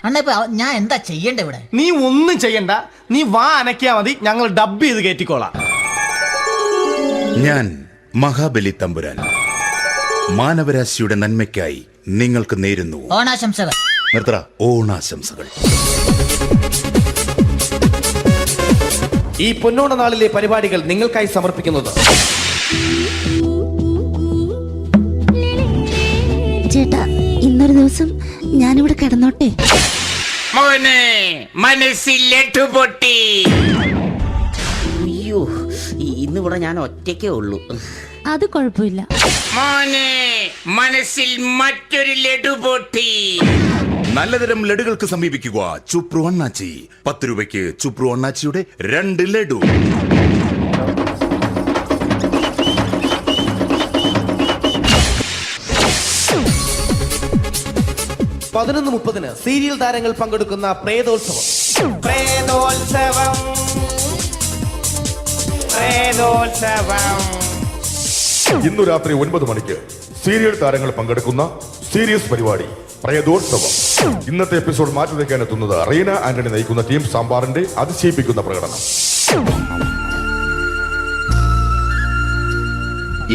അണ്ണ ഇപ്പൊ ഞാൻ എന്താ ചെയ്യണ്ട ഇവിടെ? നീ ഒന്നും ചെയ്യണ്ട, നീ വാ അനക്കിയാ മതി, ഞങ്ങൾ ഡബ് ചെയ്ത് കയറ്റിക്കോളാം. ഞാൻ മഹാബലി തമ്പുരാൻ മാനവരാശിയുടെ നന്മയ്ക്കായി നിങ്ങൾക്ക് നേരുന്നു ഓണാശംസകൾ. നിർത്തറ ഓണാശംസകൾ. ഈ പൊന്നോണ നാളിലെ പരിപാടികൾ നിങ്ങൾക്കായി സമർപ്പിക്കുന്നത് ചേട്ടാ, ഇന്നൊരു ദിവസം ഞാനിവിടെ കിടന്നോട്ടെ. മോനെ മനസ്സിലെട്ടു പൊട്ടി. അയ്യോ, ഇന്നിവിടെ ഞാൻ ഒറ്റയ്ക്കേ ഉള്ളൂ. അത് കുഴപ്പമില്ല. മോനെ മനസ്സിൽ മറ്റൊരു ലഡു പൊട്ടി. നല്ലതരം ലഡുകൾക്ക് സമീപിക്കുക ചുപ്രു അണ്ണാച്ചി. 10 രൂപയ്ക്ക് ചുപ്രു അണ്ണാച്ചിയുടെ 2 ലഡു. പതിനൊന്ന് 30 സീരിയൽ താരങ്ങൾ പങ്കെടുക്കുന്ന പ്രേതോത്സവം. ഇന്നു രാത്രി 9 മണിക്ക് സീരിയൽ താരങ്ങൾ പങ്കെടുക്കുന്ന സീരിയസ് പരിപാടി പ്രേതോത്സവം. ഇന്നത്തെ എപ്പിസോഡ് മാറ്റി വയ്ക്കാൻ എത്തുന്നത് റീന ആന്റണി നയിക്കുന്ന ടീം സാമ്പാറിന്റെ അതിശയിപ്പിക്കുന്ന പ്രകടനം.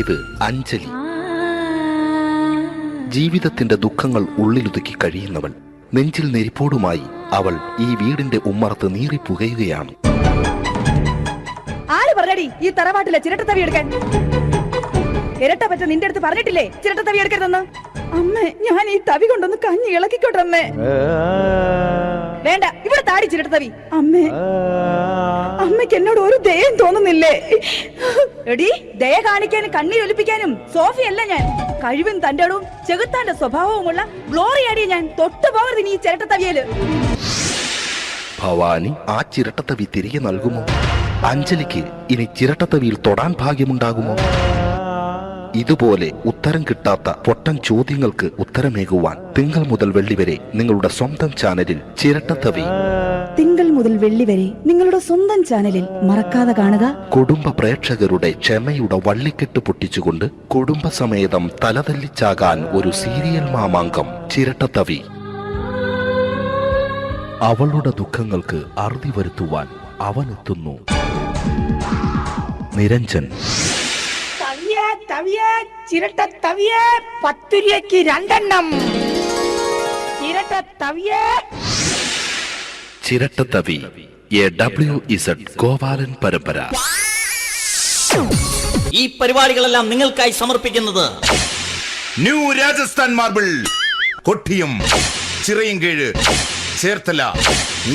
ഇത് അഞ്ജലി. ജീവിതത്തിന്റെ ദുഃഖങ്ങൾ ഉള്ളിലൊതുക്കി കഴിയുന്നവൾ. നെഞ്ചിൽ നെരിപ്പോടുമായി അവൾ ഈ വീടിന്റെ ഉമ്മറത്ത് നീറിപ്പുകയുകയാണ്. ആര് പറഞ്ഞടി ഈ തറവാട്ടിലെ ചിരട്ടത്തവി എടുക്കാൻ? ഇരട്ട പറ്റ നിന്റെ അടുത്ത് പറഞ്ഞിട്ടില്ലേ ചിരട്ടത്തവി എടുക്കരുതെന്ന്? അമ്മേ, ഞാൻ ഈ തവി കൊണ്ടൊന്ന് കഞ്ഞി ഇളക്കിക്കോട്ടെ അമ്മേ. വേണ്ട, ഇവിടെ താടി ചിരട്ടത്തവി. അമ്മേ, അമ്മയ്ക്ക് എന്നോട് ഒരു ദയം തോന്നുന്നില്ലേ? എടി, ദയ കാണിക്കാനും കണ്ണീരൊലിപ്പിക്കാനും സോഫിയല്ല ഞാൻ. കഴിവും തന്റെ ഇടവും ചെകുത്താന്റെ സ്വഭാവവുമുള്ള ഗ്ലോറിയാടിയ ഞാൻ. തൊട്ടു പോകരുത് നീ ചിരട്ടത്തവിയല്. ഭവാനി ആ ചിരട്ടത്തവി തിരികെ നൽകുമോ? അഞ്ജലിക്ക് ഇനി ചിരട്ടത്തവിയിൽ തൊടാൻ ഭാഗ്യമുണ്ടാകുമോ? ഇതുപോലെ ഉത്തരം കിട്ടാത്ത പൊട്ടൻ ചോദ്യങ്ങൾക്ക് ഉത്തരമേകുവാൻ തിങ്കൾ മുതൽ വെള്ളി വരെ നിങ്ങളുടെ സ്വന്തം ചാനലിൽ ചിരട്ടത്തവി. തിങ്കൾ മുതൽ വെള്ളി വരെ നിങ്ങളുടെ സ്വന്തം ചാനലിൽ മറക്കാതെ കാണുക. കുടുംബ പ്രേക്ഷകരുടെ ക്ഷമയുടെ വള്ളിക്കെട്ട് പൊട്ടിച്ചുകൊണ്ട് കുടുംബസമേതം തലതല്ലിച്ചാകാൻ ഒരു സീരിയൽ മാമാങ്കം ചിരട്ടത്തവി. അവളുടെ ദുഃഖങ്ങൾക്ക് അറുതി വരുത്തുവാൻ അവനെത്തുന്നു. നിരഞ്ജൻ. ചിരട്ടത്തവിയെ 10 രൂപയ്ക്ക് 2 എണ്ണം. ചിരട്ടത്തവിയെ. ചിരട്ടത്തവി WZ ഗോപാലൻ പരമ്പര. ഈ പരിപാടികളെല്ലാം നിങ്ങൾക്കായി സമർപ്പിക്കുന്നത് ന്യൂ രാജസ്ഥാൻ മാർബിൾ, കൊട്ടിയം, ചിറയൻകീഴ്, ചേർത്തല.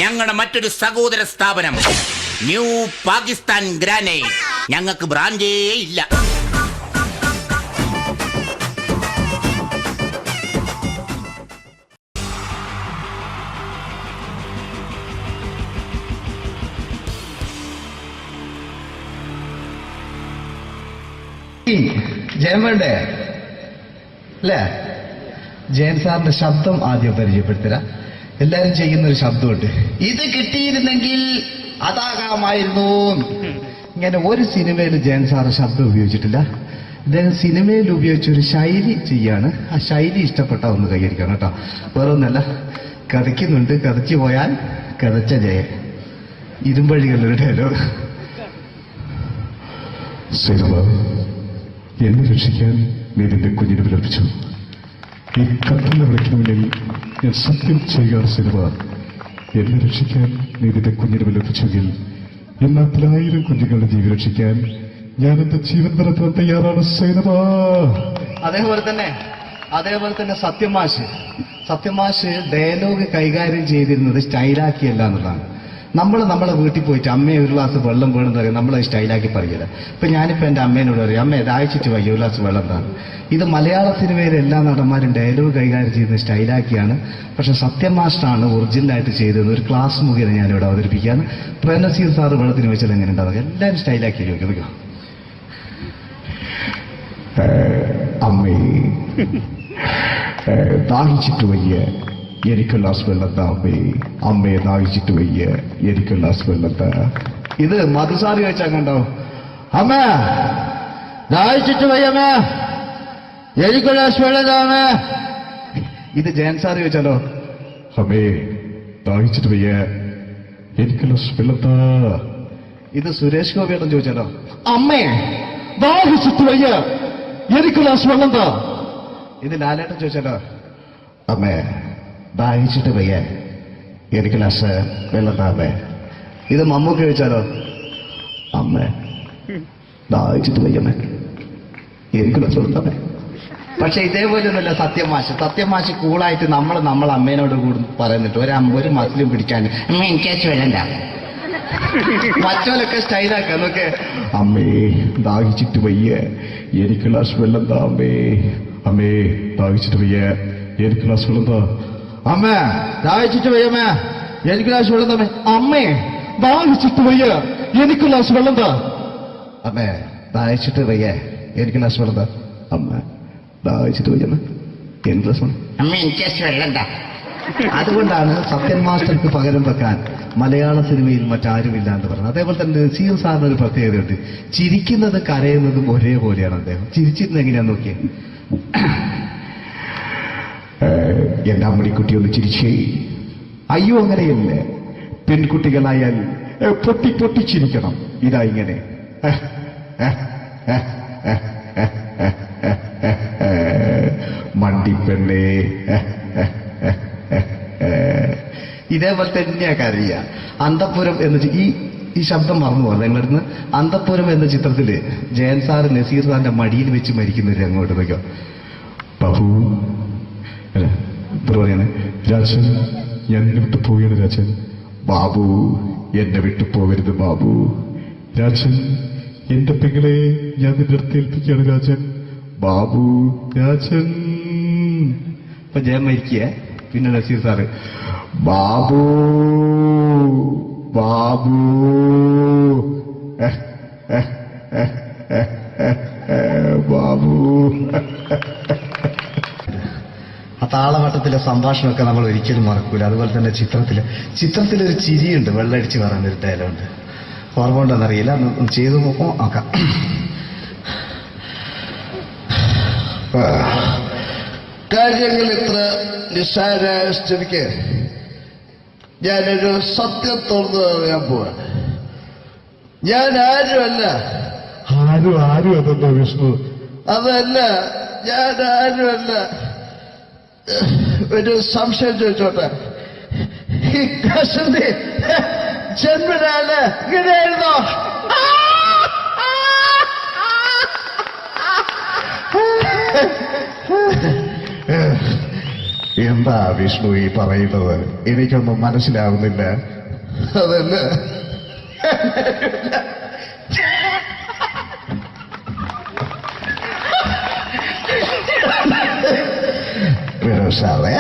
ഞങ്ങളുടെ മറ്റൊരു സഹോദര സ്ഥാപനം ന്യൂ പാകിസ്ഥാൻ ഗ്രാനൈറ്റ്. ഞങ്ങൾക്ക് ബ്രാൻഡേ ഇല്ല. ജയമണ്ടേ അല്ലേ? ജയൻ സാറിന്റെ ശബ്ദം ആദ്യം പരിചയപ്പെടുത്തരാ. എല്ലാരും ചെയ്യുന്ന ഒരു ശബ്ദമുണ്ട്. ഇത് കിട്ടിയിരുന്നെങ്കിൽ അതാകാമായിരുന്നു. ഇങ്ങനെ ഒരു സിനിമയിൽ ജയൻ സാറ് ശബ്ദം ഉപയോഗിച്ചിട്ടില്ല. ഇദ്ദേഹം സിനിമയിൽ ഉപയോഗിച്ച ഒരു ശൈലി ചെയ്യാണ്. ആ ശൈലി ഇഷ്ടപ്പെട്ട ഒന്ന് കൈകരിക്കണം കേട്ടോ. വേറെ ഒന്നല്ല, കഥയ്ക്കുന്നുണ്ട്. കഥയ്ക്ക് പോയാൽ കഥച്ച ജയൻ. ഇരുമ്പഴികളുടെ ഡയലോഗ്. എന്നെ രക്ഷിക്കാൻ നീ നിന്റെ കുഞ്ഞിനെ വിലപിച്ചു. ഈ കത്തുന്ന വിളക്കിന് മുന്നിൽ ഞാൻ സത്യം ചെയ്യുകയാണ് സിനിമ. എന്നെ രക്ഷിക്കാൻ നീ നിന്റെ കുഞ്ഞിനെ വിലപിച്ചെങ്കിൽ എന്നാൽ 1000 കുഞ്ഞുങ്ങളുടെ ജീവൻ രക്ഷിക്കാൻ ഞാൻ എന്റെ ജീവൻ നടത്താൻ തയ്യാറാണ് സിനിമ. അതേപോലെ തന്നെ സത്യമാഷ് ഡയലോഗ് കൈകാര്യം ചെയ്തിരുന്നത് സ്റ്റൈലാക്കിയല്ല എന്നുള്ളതാണ്. നമ്മളെ വീട്ടിൽ പോയിട്ട് അമ്മയെ ഒരു ഗ്ലാസ് വെള്ളം വേണമെന്ന് പറയും, നമ്മളത് സ്റ്റൈലാക്കി പറയില്ല. ഇപ്പൊ ഞാനിപ്പോ എന്റെ അമ്മേനോട് പറയും, അമ്മ ദാഹിച്ചിട്ട് വയ്യ ഒരു ഗ്ലാസ് വെള്ളം എന്താണ്. ഇത് മലയാള സിനിമയിലെ എല്ലാ നടന്മാരും ഡയലോഗ് കൈകാര്യം ചെയ്യുന്നത് സ്റ്റൈലാക്കിയാണ്. പക്ഷെ സത്യം മാസ്റ്ററാണ് ഒറിജിനലായിട്ട് ചെയ്തത്. ഒരു ക്ലാസ് മുഖേന ഞാനിവിടെ അവതരിപ്പിക്കുകയാണ്. പ്രേംനസീർ സാറ് വെള്ളത്തിന് വെച്ചാൽ എങ്ങനെ ഉണ്ടാവുക? എല്ലാവരും സ്റ്റൈലാക്കി ചോദിക്കുക. അമ്മേ ദാഹിച്ചിട്ട് വയ്യ എനിക്ക് ഗ്ലാസ് വെള്ളത്ത അമ്മേ. അമ്മയെ ദാഹിച്ചിട്ട് വയ്യ എനിക്ക് ഗ്ലാസ് വെള്ളത്ത. ഇത് മധുസാരി വെച്ചാൽ കണ്ടോ? അമ്മ ദാഹിച്ചിട്ട് വയ്യമ്മേ എനിക്ക് ഗ്ലാസ് വെള്ളതാണ്. ഇത് ജയൻസാറി വെച്ചാലോ? അമ്മേ ദാഹിച്ചിട്ട് വയ്യ എനിക്ക് ഗ്ലാസ് വെള്ളത്ത. ഇത് സുരേഷ് ഗോപിയോടും ചോദിച്ചാലോ? അമ്മേ ദാഹിച്ചിട്ട് വയ്യ എനിക്ക് ഗ്ലാസ് വെള്ളത്ത. ഇത് ലാലേട്ടൻ ചോദിച്ചാലോ? അമ്മേ ദാഹിച്ചിട്ട് വയ്യ എനിക്ക് ഗ്ലാസ് വെള്ളത്ത അമ്മേ. ഇത് മമ്മൂക്ക് ചോദിച്ചാലോ? അമ്മേ ദാഹിച്ചിട്ട് വയ്യമ്മേ എനിക്ക് ഗ്ലാസ് വെള്ളത്തമ്മേ. പക്ഷെ ഇതേപോലെ ഒന്നുമല്ല സത്യമാശ്. സത്യമാശ് കൂളായിട്ട് നമ്മൾ അമ്മേനോട് കൂടി പറയുന്നിട്ട് ഒരു മസിലും പിടിക്കാൻ അമ്മ എനിക്ക് വേണ്ട. മറ്റോലൊക്കെ സ്റ്റൈലാക്കാം നോക്കെ. അമ്മേ ദാഹിച്ചിട്ട് വയ്യ എനിക്ക് ഗ്ലാസ് വെള്ളം താ അമ്മേ. അമ്മേ ദാഹിച്ചിട്ട് വയ്യ എനിക്ക് ഗ്ലാസ് വെള്ളം താ. അമ്മ ദാഹിച്ചിട്ട് വയ്യമ്മേ എനിക്ക് ഗ്ലാസ് വെള്ളം താ. അമ്മേ ദാഹിച്ചിട്ട് വയ്യ എനിക്ക് ഗ്ലാസ് വെള്ളം താ. അമ്മേ ദാഹിച്ചിട്ട് വയ്യ എനിക്ക് ഗ്ലാസ് വെള്ളം താ. അമ്മ ദാഹിച്ചിട്ട് വയ്യമ്മ എനിക്ക് ഗ്ലാസ് വെള്ളം. അമ്മ എനിക്ക് വെള്ളം താ. അതുകൊണ്ടാണ് സത്യൻ മാസ്റ്റർക്ക് പകരം വെക്കാൻ മലയാള സിനിമയിൽ മറ്റാരുമില്ല എന്ന് പറയുന്നത്. അതേപോലെ തന്നെ നസീർ സാറിന് ഒരു പ്രത്യേകതയുണ്ട്. ചിരിക്കുന്നത് കരയുന്നതും ഒരേപോലെയാണ് അദ്ദേഹം. ചിരിച്ചിരുന്നത് എങ്ങനെയാന്ന് നോക്കിയേ. എന്റെ അമ്മടിക്കുട്ടി ഒന്ന് ചിരിച്ചേ. അയ്യോ അങ്ങനെയല്ല, പെൺകുട്ടികളായാൽ പൊട്ടി പൊട്ടിച്ചിരിക്കണം. ഇതാ ഇങ്ങനെ മണ്ടിപ്പെണ്ണേ. ഇതേപോലെ തന്നെയാ കരയ. അന്തപ്പുരം എന്ന ഈ ശബ്ദം മറന്നു പോകാം നിങ്ങളിരുന്ന്. അന്തപ്പുരം എന്ന ചിത്രത്തില് ജയൻ സാർ നസീർ സാറിന്റെ മടിയിൽ വെച്ച് മരിക്കുന്നവര് അങ്ങോട്ട് നോക്കോ. ബാബു അല്ല പറയാണ്, രാജൻ ഞാൻ എന്നെ വിട്ടു പോവുകയാണ് രാജൻ. ബാബു എന്നെ വിട്ടു പോകരുത് ബാബു. രാജൻ എന്റെ പെങ്ങളെ ഞാൻ നിന്റെ അടുത്ത് ഏൽപ്പിക്കുകയാണ് രാജൻ. ബാബു രാജൻ. ഇപ്പൊ ജയൻ മരിക്കുക. പിന്നെ നസീർ സാറ് ബാബു ബാബു ബാബു. ആ താളവട്ടത്തിലെ സംഭാഷണമൊക്കെ നമ്മൾ ഒരിക്കലും മറക്കൂല. അതുപോലെ തന്നെ ചിത്രത്തിലൊരു ചിരിയുണ്ട്, വെള്ളടിച്ച് പറയുന്നൊരു ഡയലോഗുണ്ട്. ഓർമ്മ ഉണ്ടെന്നറിയില്ല, ഒന്ന് ചെയ്തു നോക്കാം. കാര്യങ്ങൾ ഇത്ര നിസ്സാരമായ സ്ഥിതിക്ക് ഞാനൊരു സത്യം തുറന്നു പറയാൻ പോവാ. ഞാൻ ആരുമല്ല. ആരും അതെന്തോ വിഷ്ണു? അതല്ല, ഞാൻ ആരുമല്ല. ഒരു സംശയം ചോദിച്ചോട്ടെ. ഈ കസന്തി ജന്മനാല് ഇങ്ങനെയായിരുന്നോ? എന്താ വിഷ്ണു ഈ പറയുന്നത്? എനിക്കൊന്നും മനസ്സിലാവുന്നില്ല. അതല്ല, സാറേ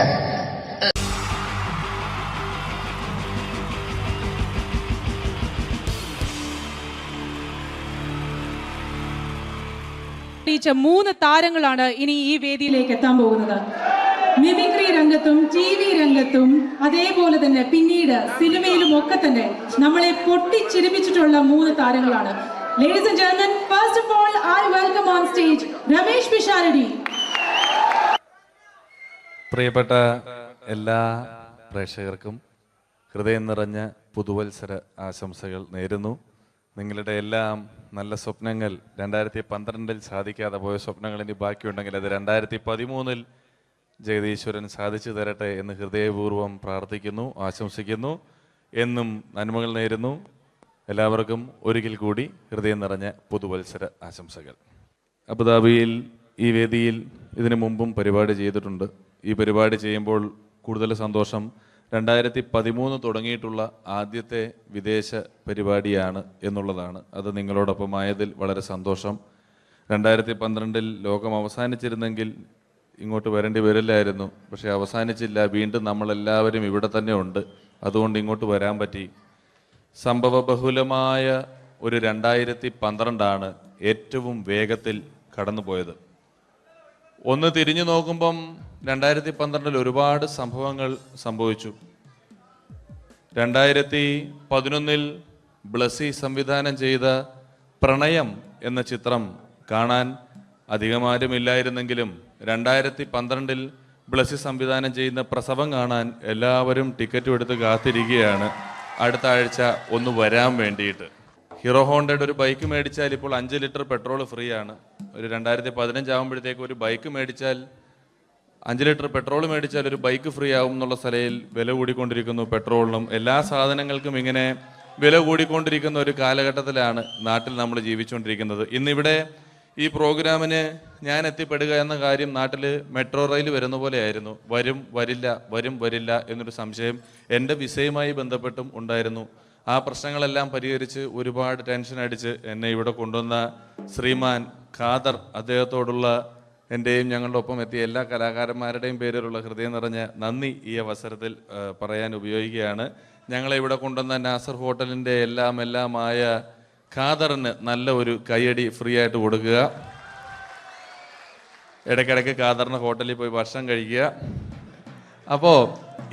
മൂന്ന് താരങ്ങളാണ് ഇനി ഈ വേദിയിലേക്ക് എത്താൻ പോകുന്നത്. മിമിക്രി രംഗത്തും TV രംഗത്തും അതേപോലെ തന്നെ പിന്നീട് സിനിമയിലും ഒക്കെ തന്നെ നമ്മളെ പൊട്ടിച്ചിരിപ്പിച്ചിട്ടുള്ള മൂന്ന് താരങ്ങളാണ്. Ladies and gentlemen, first of all, I welcome on stage Ramesh Pisharadi. പ്രിയപ്പെട്ട എല്ലാ പ്രേക്ഷകർക്കും ഹൃദയം നിറഞ്ഞ പുതുവത്സര ആശംസകൾ നേരുന്നു. നിങ്ങളുടെ എല്ലാം നല്ല സ്വപ്നങ്ങൾ 2012 സാധിക്കാതെ പോയ സ്വപ്നങ്ങൾ ഇനി ബാക്കിയുണ്ടെങ്കിൽ അത് 2013 ജഗദീശ്വരൻ സാധിച്ചു തരട്ടെ എന്ന് ഹൃദയപൂർവ്വം പ്രാർത്ഥിക്കുന്നു, ആശംസിക്കുന്നു. എന്നും നന്മകൾ നേരുന്നു. എല്ലാവർക്കും ഒരിക്കൽ കൂടി ഹൃദയം നിറഞ്ഞ പുതുവത്സര ആശംസകൾ. അബുദാബിയിൽ ഈ വേദിയിൽ ഇതിനു മുമ്പും പരിപാടി ചെയ്തിട്ടുണ്ട്. ഈ പരിപാടി ചെയ്യുമ്പോൾ കൂടുതൽ സന്തോഷം 2013 തുടങ്ങിയിട്ടുള്ള ആദ്യത്തെ വിദേശ പരിപാടിയാണ് എന്നുള്ളതാണ്. അത് നിങ്ങളോടൊപ്പമായതിൽ വളരെ സന്തോഷം. 2012 ലോകം അവസാനിച്ചിരുന്നെങ്കിൽ ഇങ്ങോട്ട് വരേണ്ടി വരില്ലായിരുന്നു. പക്ഷേ അവസാനിച്ചില്ല. വീണ്ടും നമ്മളെല്ലാവരും ഇവിടെ തന്നെ ഉണ്ട്. അതുകൊണ്ട് ഇങ്ങോട്ട് വരാൻ പറ്റി. സംഭവബഹുലമായ ഒരു 2012 ഏറ്റവും വേഗത്തിൽ കടന്നുപോയത്. ഒന്ന് തിരിഞ്ഞു നോക്കുമ്പം 2012 ഒരുപാട് സംഭവങ്ങൾ സംഭവിച്ചു. 2011 ബ്ലസ്സി സംവിധാനം ചെയ്ത പ്രണയം എന്ന ചിത്രം കാണാൻ അധികമാരുമില്ലായിരുന്നെങ്കിലും 2012 ബ്ലസ്സി സംവിധാനം ചെയ്യുന്ന പ്രസവം കാണാൻ എല്ലാവരും ടിക്കറ്റും എടുത്ത് കാത്തിരിക്കുകയാണ് അടുത്ത ആഴ്ച ഒന്ന് വരാൻ വേണ്ടിയിട്ട്. ഹീറോ ഹോണ്ടയുടെ ഒരു ബൈക്ക് മേടിച്ചാൽ ഇപ്പോൾ 5 ലിറ്റർ പെട്രോൾ ഫ്രീ ആണ്. ഒരു 2015 ആകുമ്പോഴത്തേക്ക് ഒരു ബൈക്ക് മേടിച്ചാൽ 5 ലിറ്റർ പെട്രോൾ മേടിച്ചാൽ ഒരു ബൈക്ക് ഫ്രീ ആവും എന്നുള്ള സ്ഥലയിൽ വില കൂടിക്കൊണ്ടിരിക്കുന്നു. പെട്രോളിനും എല്ലാ സാധനങ്ങൾക്കും ഇങ്ങനെ വില കൂടിക്കൊണ്ടിരിക്കുന്ന ഒരു കാലഘട്ടത്തിലാണ് നാട്ടിൽ നമ്മൾ ജീവിച്ചുകൊണ്ടിരിക്കുന്നത്. ഇന്നിവിടെ ഈ പ്രോഗ്രാമിന് ഞാൻ എത്തിപ്പെടുക എന്ന കാര്യം നാട്ടിൽ മെട്രോ റെയിൽ വരുന്ന പോലെയായിരുന്നു. വരും വരില്ല വരും വരില്ല എന്നൊരു സംശയം എൻ്റെ വിസയുമായി ബന്ധപ്പെട്ടും ഉണ്ടായിരുന്നു. ആ പ്രശ്നങ്ങളെല്ലാം പരിഹരിച്ച് ഒരുപാട് ടെൻഷൻ അടിച്ച് എന്നെ ഇവിടെ കൊണ്ടുവന്ന ശ്രീമാൻ ഖാദർ, അദ്ദേഹത്തോടുള്ള എൻ്റെയും ഞങ്ങളുടെ ഒപ്പം എത്തിയ എല്ലാ കലാകാരന്മാരുടെയും പേരിലുള്ള ഹൃദയം നിറഞ്ഞ നന്ദി ഈ അവസരത്തിൽ പറയാൻ ഉപയോഗിക്കുകയാണ്. ഞങ്ങളെ ഇവിടെ കൊണ്ടുവന്ന നാസർ ഹോട്ടലിൻ്റെ എല്ലാമായ ഖാദറിന് നല്ല ഒരു കയ്യടി ഫ്രീ ആയിട്ട് കൊടുക്കുക. ഇടയ്ക്കിടയ്ക്ക് ഖാദറിന് ഹോട്ടലിൽ പോയി ഭക്ഷണം കഴിക്കുക. അപ്പോൾ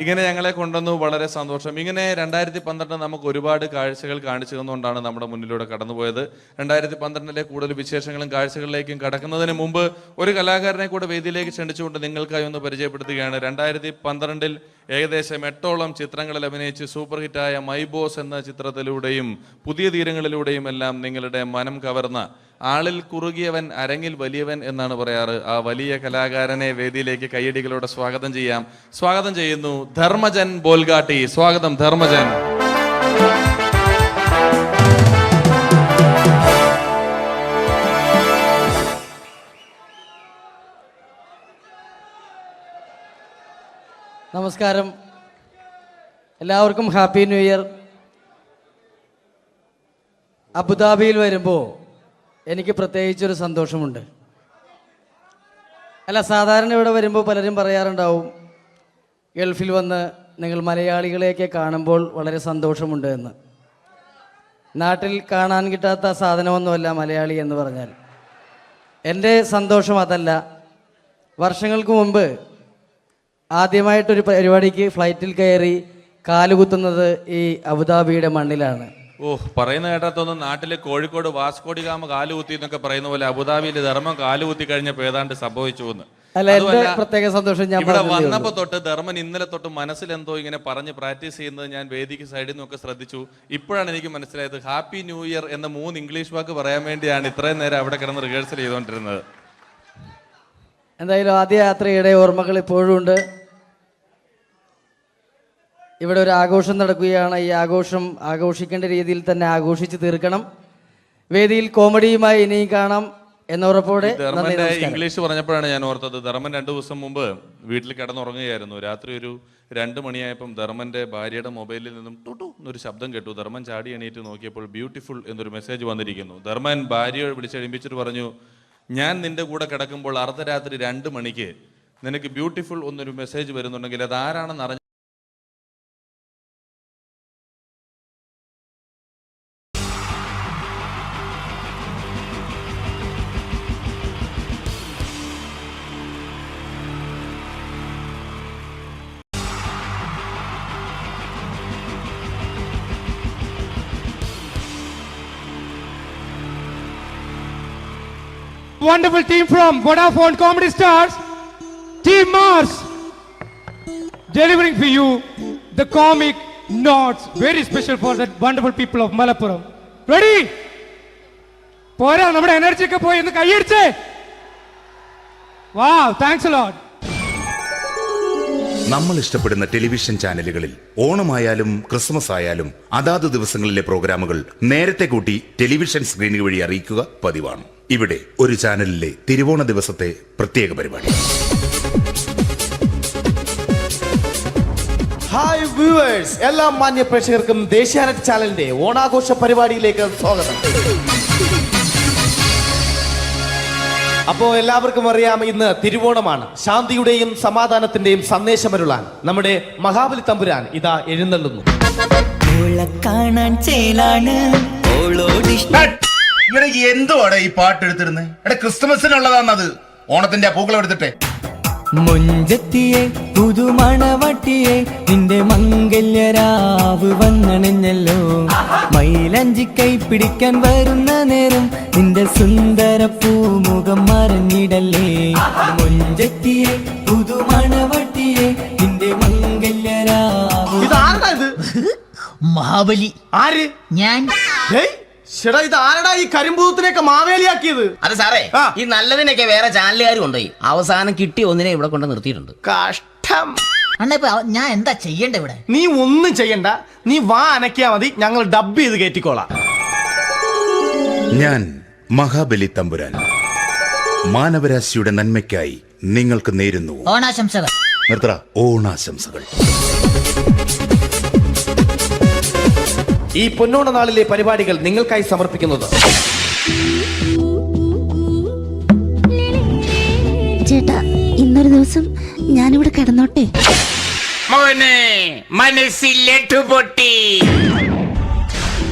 ഇങ്ങനെ ഞങ്ങളെ കൊണ്ടുവന്നു, വളരെ സന്തോഷം. ഇങ്ങനെ 2012 നമുക്ക് ഒരുപാട് കാഴ്ചകൾ കാണിച്ചു തന്നുകൊണ്ടാണ് നമ്മുടെ മുന്നിലൂടെ കടന്നുപോയത്. 2012 കൂടുതൽ വിശേഷങ്ങളും കാഴ്ചകളിലേക്കും കടക്കുന്നതിന് മുമ്പ് ഒരു കലാകാരനെ കൂടെ വേദിയിലേക്ക് ക്ഷണിച്ചുകൊണ്ട് നിങ്ങൾക്കായി ഒന്ന് പരിചയപ്പെടുത്തുകയാണ്. 2012 ഏകദേശം 8ഓളം ചിത്രങ്ങളിൽ അഭിനയിച്ച് സൂപ്പർ ഹിറ്റായ മൈ ബോസ് എന്ന ചിത്രത്തിലൂടെയും പുതിയ തീരങ്ങളിലൂടെയും എല്ലാം നിങ്ങളുടെ മനം കവർന്ന, ആളിൽ കുറുകിയവൻ അരങ്ങിൽ വലിയവൻ എന്നാണ് പറയാറ്, ആ വലിയ കലാകാരനെ വേദിയിലേക്ക് കയ്യടികളോടെ സ്വാഗതം ചെയ്യാം. സ്വാഗതം ചെയ്യുന്നു ധർമ്മജൻ ബോൽഗാട്ടി. സ്വാഗതം ധർമ്മജൻ. നമസ്കാരം, എല്ലാവർക്കും ഹാപ്പി ന്യൂ ഇയർ. അബുദാബിയിൽ വരുമ്പോൾ എനിക്ക് പ്രത്യേകിച്ചൊരു സന്തോഷമുണ്ട്. അല്ല, സാധാരണ ഇവിടെ വരുമ്പോൾ പലരും പറയാറുണ്ടാവും, ഗൾഫിൽ വന്ന് നിങ്ങൾ മലയാളികളെയൊക്കെ കാണുമ്പോൾ വളരെ സന്തോഷമുണ്ട് എന്ന്. നാട്ടിൽ കാണാൻ കിട്ടാത്ത സാധനമൊന്നുമല്ല മലയാളി എന്ന് പറഞ്ഞാൽ. എൻ്റെ സന്തോഷം അതല്ല. വർഷങ്ങൾക്ക് മുമ്പ് ആദ്യമായിട്ടൊരു പരിപാടിക്ക് ഫ്ലൈറ്റിൽ കയറി കാലുകുത്തുന്നത് ഈ അബുദാബിയുടെ മണ്ണിലാണ്. പറയുന്ന കേട്ടാത്തൊന്നും നാട്ടിലെ കോഴിക്കോട് വാസ്കോടി ഗാമ കാലുകുത്തി എന്നൊക്കെ പറയുന്ന പോലെ അബുദാബിയിൽ ധർമ്മം കാലുകുത്തി കഴിഞ്ഞപ്പോൾ ഏതാണ്ട് സംഭവിച്ചു എന്ന്. അല്ല, എന്റെ പ്രത്യേക സന്തോഷം ഞാൻ ഇവിടെ വന്നപ്പോ തൊട്ട് ധർമ്മൻ ഇന്നലെ തൊട്ട് മനസ്സിലെന്തോ ഇങ്ങനെ പറഞ്ഞ് പ്രാക്ടീസ് ചെയ്യുന്നത് ഞാൻ വേദിക്ക് സൈഡിൽ നിന്നൊക്കെ ശ്രദ്ധിച്ചു. ഇപ്പോഴാണ് എനിക്ക് മനസ്സിലായത് ഹാപ്പി ന്യൂ ഇയർ എന്ന 3 ഇംഗ്ലീഷ് വാക്ക് പറയാൻ വേണ്ടിയാണ് ഇത്രയും നേരം അവിടെ കിടന്ന് റിഹേഴ്സൽ ചെയ്തുകൊണ്ടിരുന്നത്. എന്തായാലും ആദ്യ യാത്രയുടെ ഓർമ്മകൾ ഇപ്പോഴും ഉണ്ട്. ഇവിടെ ഒരു ആഘോഷം നടക്കുകയാണ്. ഈ ആഘോഷം ആഘോഷിക്കേണ്ട രീതിയിൽ തന്നെ ആഘോഷിച്ച് തീർക്കണം. വേദിയിൽ കോമഡിയുമായി ഇനിയും കാണാം എന്ന ഉറപ്പോടെ. ധർമ്മന്റെ ഇംഗ്ലീഷ് പറഞ്ഞപ്പോഴാണ് ഞാൻ ഓർത്തത്, ധർമ്മൻ 2 ദിവസം മുമ്പ് വീട്ടിൽ കിടന്നുറങ്ങുകയായിരുന്നു. രാത്രി ഒരു 2 മണിയായപ്പം ധർമ്മന്റെ ഭാര്യയുടെ മൊബൈലിൽ നിന്നും ടുട്ടു എന്നൊരു ശബ്ദം കേട്ടു. ധർമ്മൻ ചാടി എണീറ്റ് നോക്കിയപ്പോൾ ബ്യൂട്ടിഫുൾ എന്നൊരു മെസ്സേജ് വന്നിരിക്കുന്നു. ധർമ്മൻ ഭാര്യയെ വിളിച്ചെഴുപ്പിച്ചിട്ട് പറഞ്ഞു, ഞാൻ നിന്റെ കൂടെ കിടക്കുമ്പോൾ അർദ്ധരാത്രി 2 മണിക്ക് നിനക്ക് ബ്യൂട്ടിഫുൾ എന്നൊരു മെസ്സേജ് വരുന്നുണ്ടെങ്കിൽ അത് ആരാണെന്ന് അറിഞ്ഞു. Wonderful team from Vodafone Comedy Stars, Team Mars, delivering for you the comic notes, very special for the wonderful people of Malappuram. Ready? പോരാ, നമ്മുടെ എനർജി ഒക്കെ പോയി ഒന്ന് കൈയടിച്ചേ. Wow, thanks a lot. നമ്മൾ ഇഷ്ടപ്പെടുന്ന ടെലിവിഷൻ ചാനലുകളിൽ ഓണമായാലും ക്രിസ്മസ് ആയാലും അതാത് ദിവസങ്ങളിലെ പ്രോഗ്രാമുകൾ നേരത്തെ കൂട്ടി ടെലിവിഷൻ സ്ക്രീനുകൾ വഴി അറിയിക്കുക പതിവാണ്. ഇവിടെ ഒരു ചാനലിലെ തിരുവോണ ദിവസത്തെ പ്രത്യേക പരിപാടി. ഹായ് വ്യൂവേഴ്സ്, എല്ലാ മാന്യ പ്രേക്ഷകർക്കും ദേശീയാനെറ്റ് ചാനലിന്റെ ഓണാഘോഷ പരിപാടിയിലേക്ക് സ്വാഗതം. അപ്പോ എല്ലാവർക്കും അറിയാം, ഇന്ന് തിരുവോണമാണ്. ശാന്തിയുടെയും സമാധാനത്തിന്റെയും സന്ദേശമരുളാൻ നമ്മുടെ മഹാബലി തമ്പുരാൻ ഇതാ എഴുന്നള്ളുന്നു. എന്തുവാടാ ഈ പാട്ട് എടുത്തിരുന്നത്? ക്രിസ്മസിനുള്ളതാണത്, ഓണത്തിന്റെ പൂക്കളം എടുത്തിട്ടെ. മുഞ്ചത്തിയെ പുതുമണവട്ടിയെ നിന്റെ മംഗല്യരാവ് വന്നണഞ്ഞല്ലോ. മൈലഞ്ചി കൈ പിടിക്കാൻ വരുന്ന നേരം നിന്റെ സുന്ദര പൂമുഖം മറഞ്ഞിടല്ലേ. മുഞ്ചത്തിയെ പുതുമണവട്ടിയെ നിന്റെ മംഗല്യരാവ്. മഹാബലി. ആര്? ഞാൻ. ചേട്ടാ ഇത് ആരടാ ഈ കരിമ്പൂത്തിനെയൊക്കെ മാവേലിയാക്കിയത്? അത് സാറേ, ഈ നല്ലതിനൊക്കെ വേറെ ചാനലുകാർ കൊണ്ടുപോയി അവസാനം കിട്ടി ഒന്നിനെ ഇവിടെ കൊണ്ട് നിർത്തിയിട്ടുണ്ട്. കഷ്ടം. അണ്ണ ഇപ്പൊ ഞാൻ എന്താ ചെയ്യണ്ട ഇവിടെ? നീ ഒന്നും ചെയ്യണ്ട, നീ വാ അനക്കിയാ മതി, ഞങ്ങൾ ഡബ് ചെയ്ത് കയറ്റിക്കോളാം. ഞാൻ മഹാബലി തമ്പുരാൻ മാനവരാശിയുടെ നന്മയ്ക്കായി നിങ്ങൾക്ക് നേരുന്നു ഓണാശംസകൾ. നിർത്തറ. ഓണാശംസകൾ. ഈ പൊന്നോണ നാളിലെ പരിപാടികൾ നിങ്ങൾക്കായി സമർപ്പിക്കുന്നത് ചേട്ടാ, ഇന്നൊരു ദിവസം ഞാനിവിടെ കിടന്നോട്ടെ? മോനെ മനസ്സിലെട്ടു പൊട്ടി.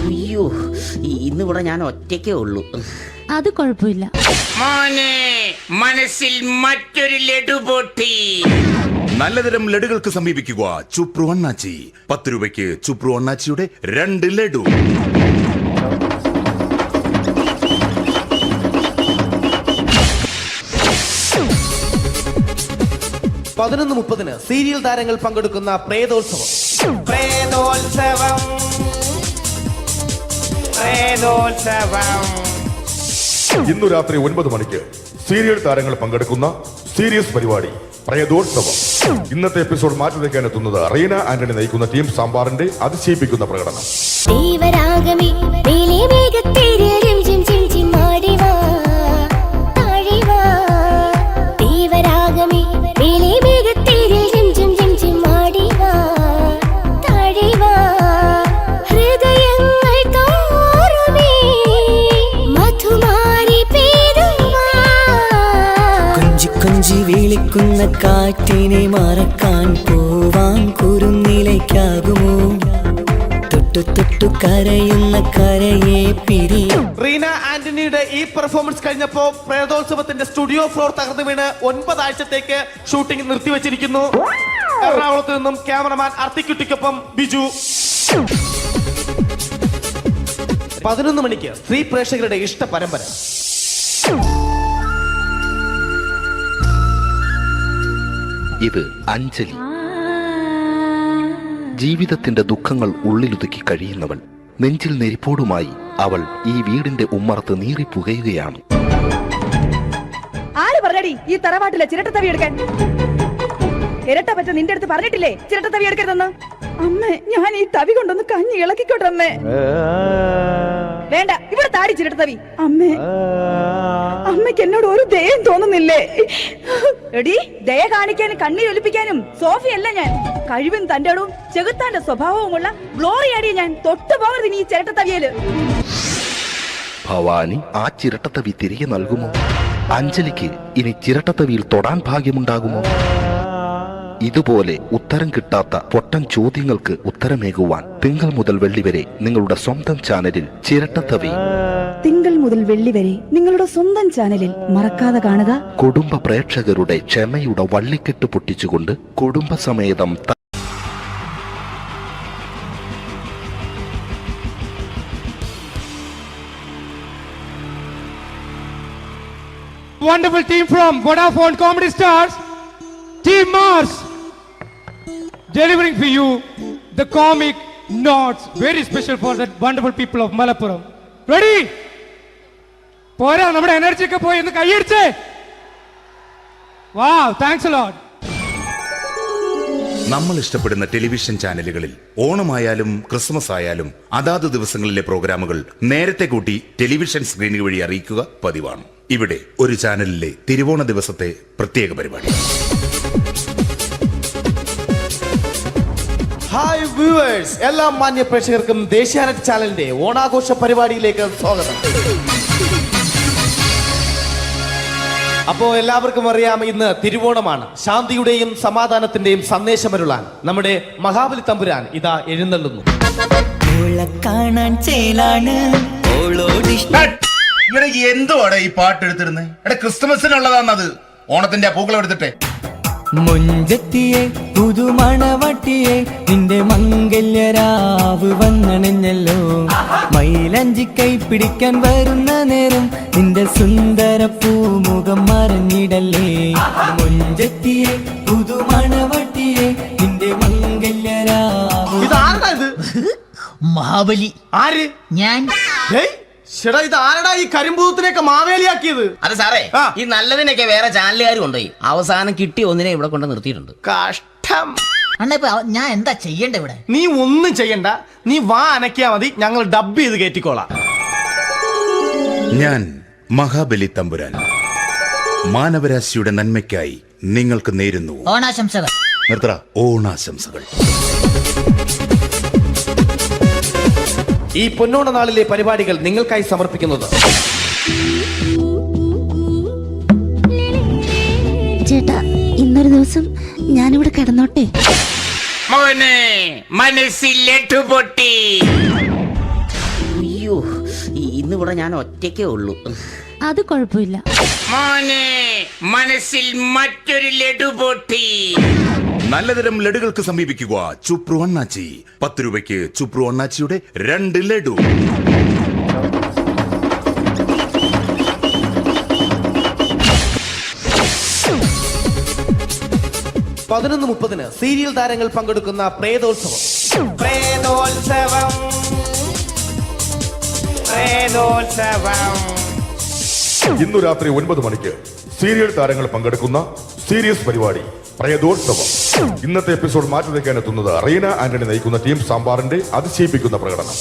അയ്യോ, ഇന്നിവിടെ ഞാൻ ഒറ്റയ്ക്കേ ഉള്ളൂ. അത് കുഴപ്പമില്ല. മോനെ മനസ്സിൽ മറ്റൊരു ലഡു പൊട്ടി. നല്ലതരം ലഡുകൾക്ക് സമീപിക്കുക ചുപ്രു അണ്ണാച്ചി. 10 രൂപയ്ക്ക് ചുപ്രു അണ്ണാച്ചിയുടെ 2 ലഡു. പതിനൊന്ന് 30 സീരിയൽ താരങ്ങൾ പങ്കെടുക്കുന്ന പ്രേതോത്സവം. ഇന്നു രാത്രി 9 മണിക്ക് സീരിയൽ താരങ്ങൾ പങ്കെടുക്കുന്ന സീരിയസ് പരിപാടി പ്രേതോത്സവം. ഇന്നത്തെ എപ്പിസോഡ് മാറ്റി വയ്ക്കാൻ എത്തുന്നത് റീന ആന്റണി നയിക്കുന്ന ടീം സാമ്പാറിന്റെ അതിശയിപ്പിക്കുന്ന പ്രകടനം. വിളിക്കുന്ന കാറ്റിനെ മറക്കാൻ പോവാൻ കുറുനിലയ്ക്കാകുമോ? തൊട്ടു തൊട്ടു കരയുന്ന കരയെ പിരിയും. റീന ആന്റണിയുടെ ഈ പെർഫോമൻസ് കഴിഞ്ഞപ്പോ പ്രേതോത്സവത്തിന്റെ സ്റ്റുഡിയോ ഫ്ലോർ തകർന്നു വീണ് 9 ആഴ്ചത്തേക്ക് ഷൂട്ടിംഗ് നിർത്തിവെച്ചിരിക്കുന്നു. എറണാകുളത്ത് നിന്നും ക്യാമറമാൻ അർത്തിക്കുട്ടിക്കൊപ്പം ബിജു. 11 മണിക്ക് സ്ത്രീ പ്രേക്ഷകരുടെ ഇഷ്ട പരമ്പര. ഇത് അഞ്ജലി. ജീവിതത്തിന്റെ ദുഃഖങ്ങൾ ഉള്ളിലൊതുക്കി കഴിയുന്നവൾ. നെഞ്ചിൽ നെരിപ്പോടുമായി അവൾ ഈ വീടിന്റെ ഉമ്മറത്ത് നീറിപ്പുകയുകയാണ്. ആര് പറഞ്ഞടി ഈ തറവാട്ടിലെ ചിരട്ടത്തവി എടുക്കാൻ? ഇരട്ട പറ്റ നിന്റെ അടുത്ത് പറഞ്ഞിട്ടില്ലേ ചിരട്ടത്തവി എടുക്കരുതെന്ന്? അമ്മേ, ഞാൻ ഈ തവി കൊണ്ടൊന്ന് കഞ്ഞി ഇളക്കിക്കോട്ടെ അമ്മേ. വേണ്ട, ഇവിടെ താടി ചിരട്ടത്തവി. അമ്മേ, അമ്മയ്ക്ക് എന്നോട് ഒരു ദയം തോന്നുന്നില്ലേ? എടി, ദയ കാണിക്കാനും കണ്ണീരൊലിപ്പിക്കാനും സോഫിയല്ല ഞാൻ. കഴിവും തന്റെ ഇടവും ചെകുത്താന്റെ സ്വഭാവവുമുള്ള ഗ്ലോറിയാടിയ ഞാൻ. തൊട്ടു പോകരുത് ഈ ചിരട്ടത്തവിയല്. ഭവാനി ആ ചിരട്ടത്തവി തിരികെ നൽകുമോ? അഞ്ജലിക്ക് ഇനി ചിരട്ടത്തവിയിൽ തൊടാൻ ഭാഗ്യമുണ്ടാകുമോ? ഇതുപോലെ ഉത്തരം കിട്ടാത്ത പൊട്ടൻ ചോദ്യങ്ങൾക്ക് ഉത്തരമേകുവാൻ തിങ്കൾ മുതൽ വെള്ളി വരെ നിങ്ങളുടെ സ്വന്തം ചാനലിൽ ചിരട്ടത്തവി. തിങ്കൾ മുതൽ വെള്ളി വരെ നിങ്ങളുടെ സ്വന്തം ചാനലിൽ മറക്കാതെ കാണുക. കുടുംബ പ്രേക്ഷകരുടെ ക്ഷമയുടെ വള്ളിക്കെട്ട് പൊട്ടിച്ചുകൊണ്ട് കുടുംബസമേതം Wonderful team from Vodafone Comedy Stars, Team Mars, delivering for you the comic notes, very special for the wonderful people of Malappuram. Ready? പോരാ, നമ്മുടെ എനർജി ഒക്കെ പോയി ഒന്ന് കൈയടിച്ചേ. Wow, thanks a lot. നമ്മൾ ഇഷ്ടപ്പെടുന്ന ടെലിവിഷൻ ചാനലുകളിൽ ഓണമായാലും ക്രിസ്മസ് ആയാലും അതാത് ദിവസങ്ങളിലെ പ്രോഗ്രാമുകൾ നേരത്തെ കൂട്ടി ടെലിവിഷൻ സ്ക്രീനുകൾ വഴി അറിയിക്കുക പതിവാണ്. ഇവിടെ ഒരു ചാനലിലെ തിരുവോണ ദിവസത്തെ പ്രത്യേക പരിപാടി. ഹായ് വ്യൂവേഴ്സ്, എല്ലാ മാന്യ പ്രേക്ഷകർക്കും ദേശീയാനെറ്റ് ചാനലിന്റെ ഓണാഘോഷ പരിപാടിയിലേക്ക് സ്വാഗതം. അപ്പോ എല്ലാവർക്കും അറിയാം, ഇന്ന് തിരുവോണമാണ്. ശാന്തിയുടെയും സമാധാനത്തിന്റെയും സന്ദേശമരുളാൻ നമ്മുടെ മഹാബലി തമ്പുരാൻ ഇതാ എഴുന്നള്ളുന്നു. കാണാൻ ചേലാണ് എന്തുവാടാ ഈ പാട്ട് എടുത്തിരുന്നത്? ക്രിസ്മസിനുള്ളതാണത്. ഓണത്തിന്റെ പൂക്കളം എടുത്തിട്ടെ. മുഞ്ചത്തിയെ പുതുമണവട്ടിയെ നിന്റെ മംഗല്യരാവ് വന്നണഞ്ഞല്ലോ. മൈലഞ്ചി കൈ പിടിക്കാൻ വരുന്ന നേരം നിന്റെ സുന്ദര പൂമുഖം മറഞ്ഞിടല്ലേ. മുഞ്ചത്തിയെ പുതുമണവട്ടിയെ നിന്റെ മംഗല്യരാവ്. മഹാബലി ആര്? ഞാൻ. ചേട്ടാ ഇത് ആരടാ ഈ കരിമ്പൂത്തിനെയൊക്കെ മാവേലിയാക്കിയത്? അത് സാറേ, ഈ നല്ലതിനൊക്കെ വേറെ ചാനലുകാർ കൊണ്ടുപോയി അവസാനം കിട്ടി ഒന്നിനെ ഇവിടെ കൊണ്ട് നിർത്തിയിട്ടുണ്ട്. കഷ്ടം. ഞാൻ എന്താ ചെയ്യണ്ട ഇവിടെ? നീ ഒന്നും ചെയ്യണ്ട, നീ വാ അനക്കിയാ മതി, ഞങ്ങൾ ഡബ് ചെയ്ത് കയറ്റിക്കോളാം. ഞാൻ മഹാബലി തമ്പുരാൻ മാനവരാശിയുടെ നന്മയ്ക്കായി നിങ്ങൾക്ക് നേരുന്നു ഓണാശംസകൾ. നിർത്തറ. ഓണാശംസകൾ. ഈ പൊന്നോണ നാളിലെ പരിപാടികൾ നിങ്ങൾക്കായി സമർപ്പിക്കുന്നത് ചേട്ടാ, ഇന്നൊരു ദിവസം ഞാനിവിടെ കിടന്നോട്ടെ? മോനെ മനസ്സിലെട്ടു പൊട്ടി. അയ്യോ, ഇന്നിവിടെ ഞാൻ ഒറ്റയ്ക്കേ ഉള്ളൂ. അത് കുഴപ്പമില്ല. മോനെ മനസ്സിൽ മറ്റൊരു ലഡു പൊട്ടി. നല്ലതരം ലഡുകൾക്ക് സമീപിക്കുക ചുപ്രു അണ്ണാച്ചി. 10 രൂപയ്ക്ക് ചുപ്രു അണ്ണാച്ചിയുടെ 2 ലഡു. (11:30) സീരിയൽ താരങ്ങൾ പങ്കെടുക്കുന്ന പ്രേതോത്സവം. ഇന്നു രാത്രി 9 മണിക്ക് സീരിയൽ താരങ്ങൾ പങ്കെടുക്കുന്ന സീരിയസ് പരിപാടി പ്രേതോത്സവം. ഇന്നത്തെ എപ്പിസോഡ് മാറ്റി വയ്ക്കാൻ എത്തുന്നത് റീന ആന്റണി നയിക്കുന്ന ടീം സാമ്പാറിന്റെ അതിശയിപ്പിക്കുന്ന പ്രകടനം.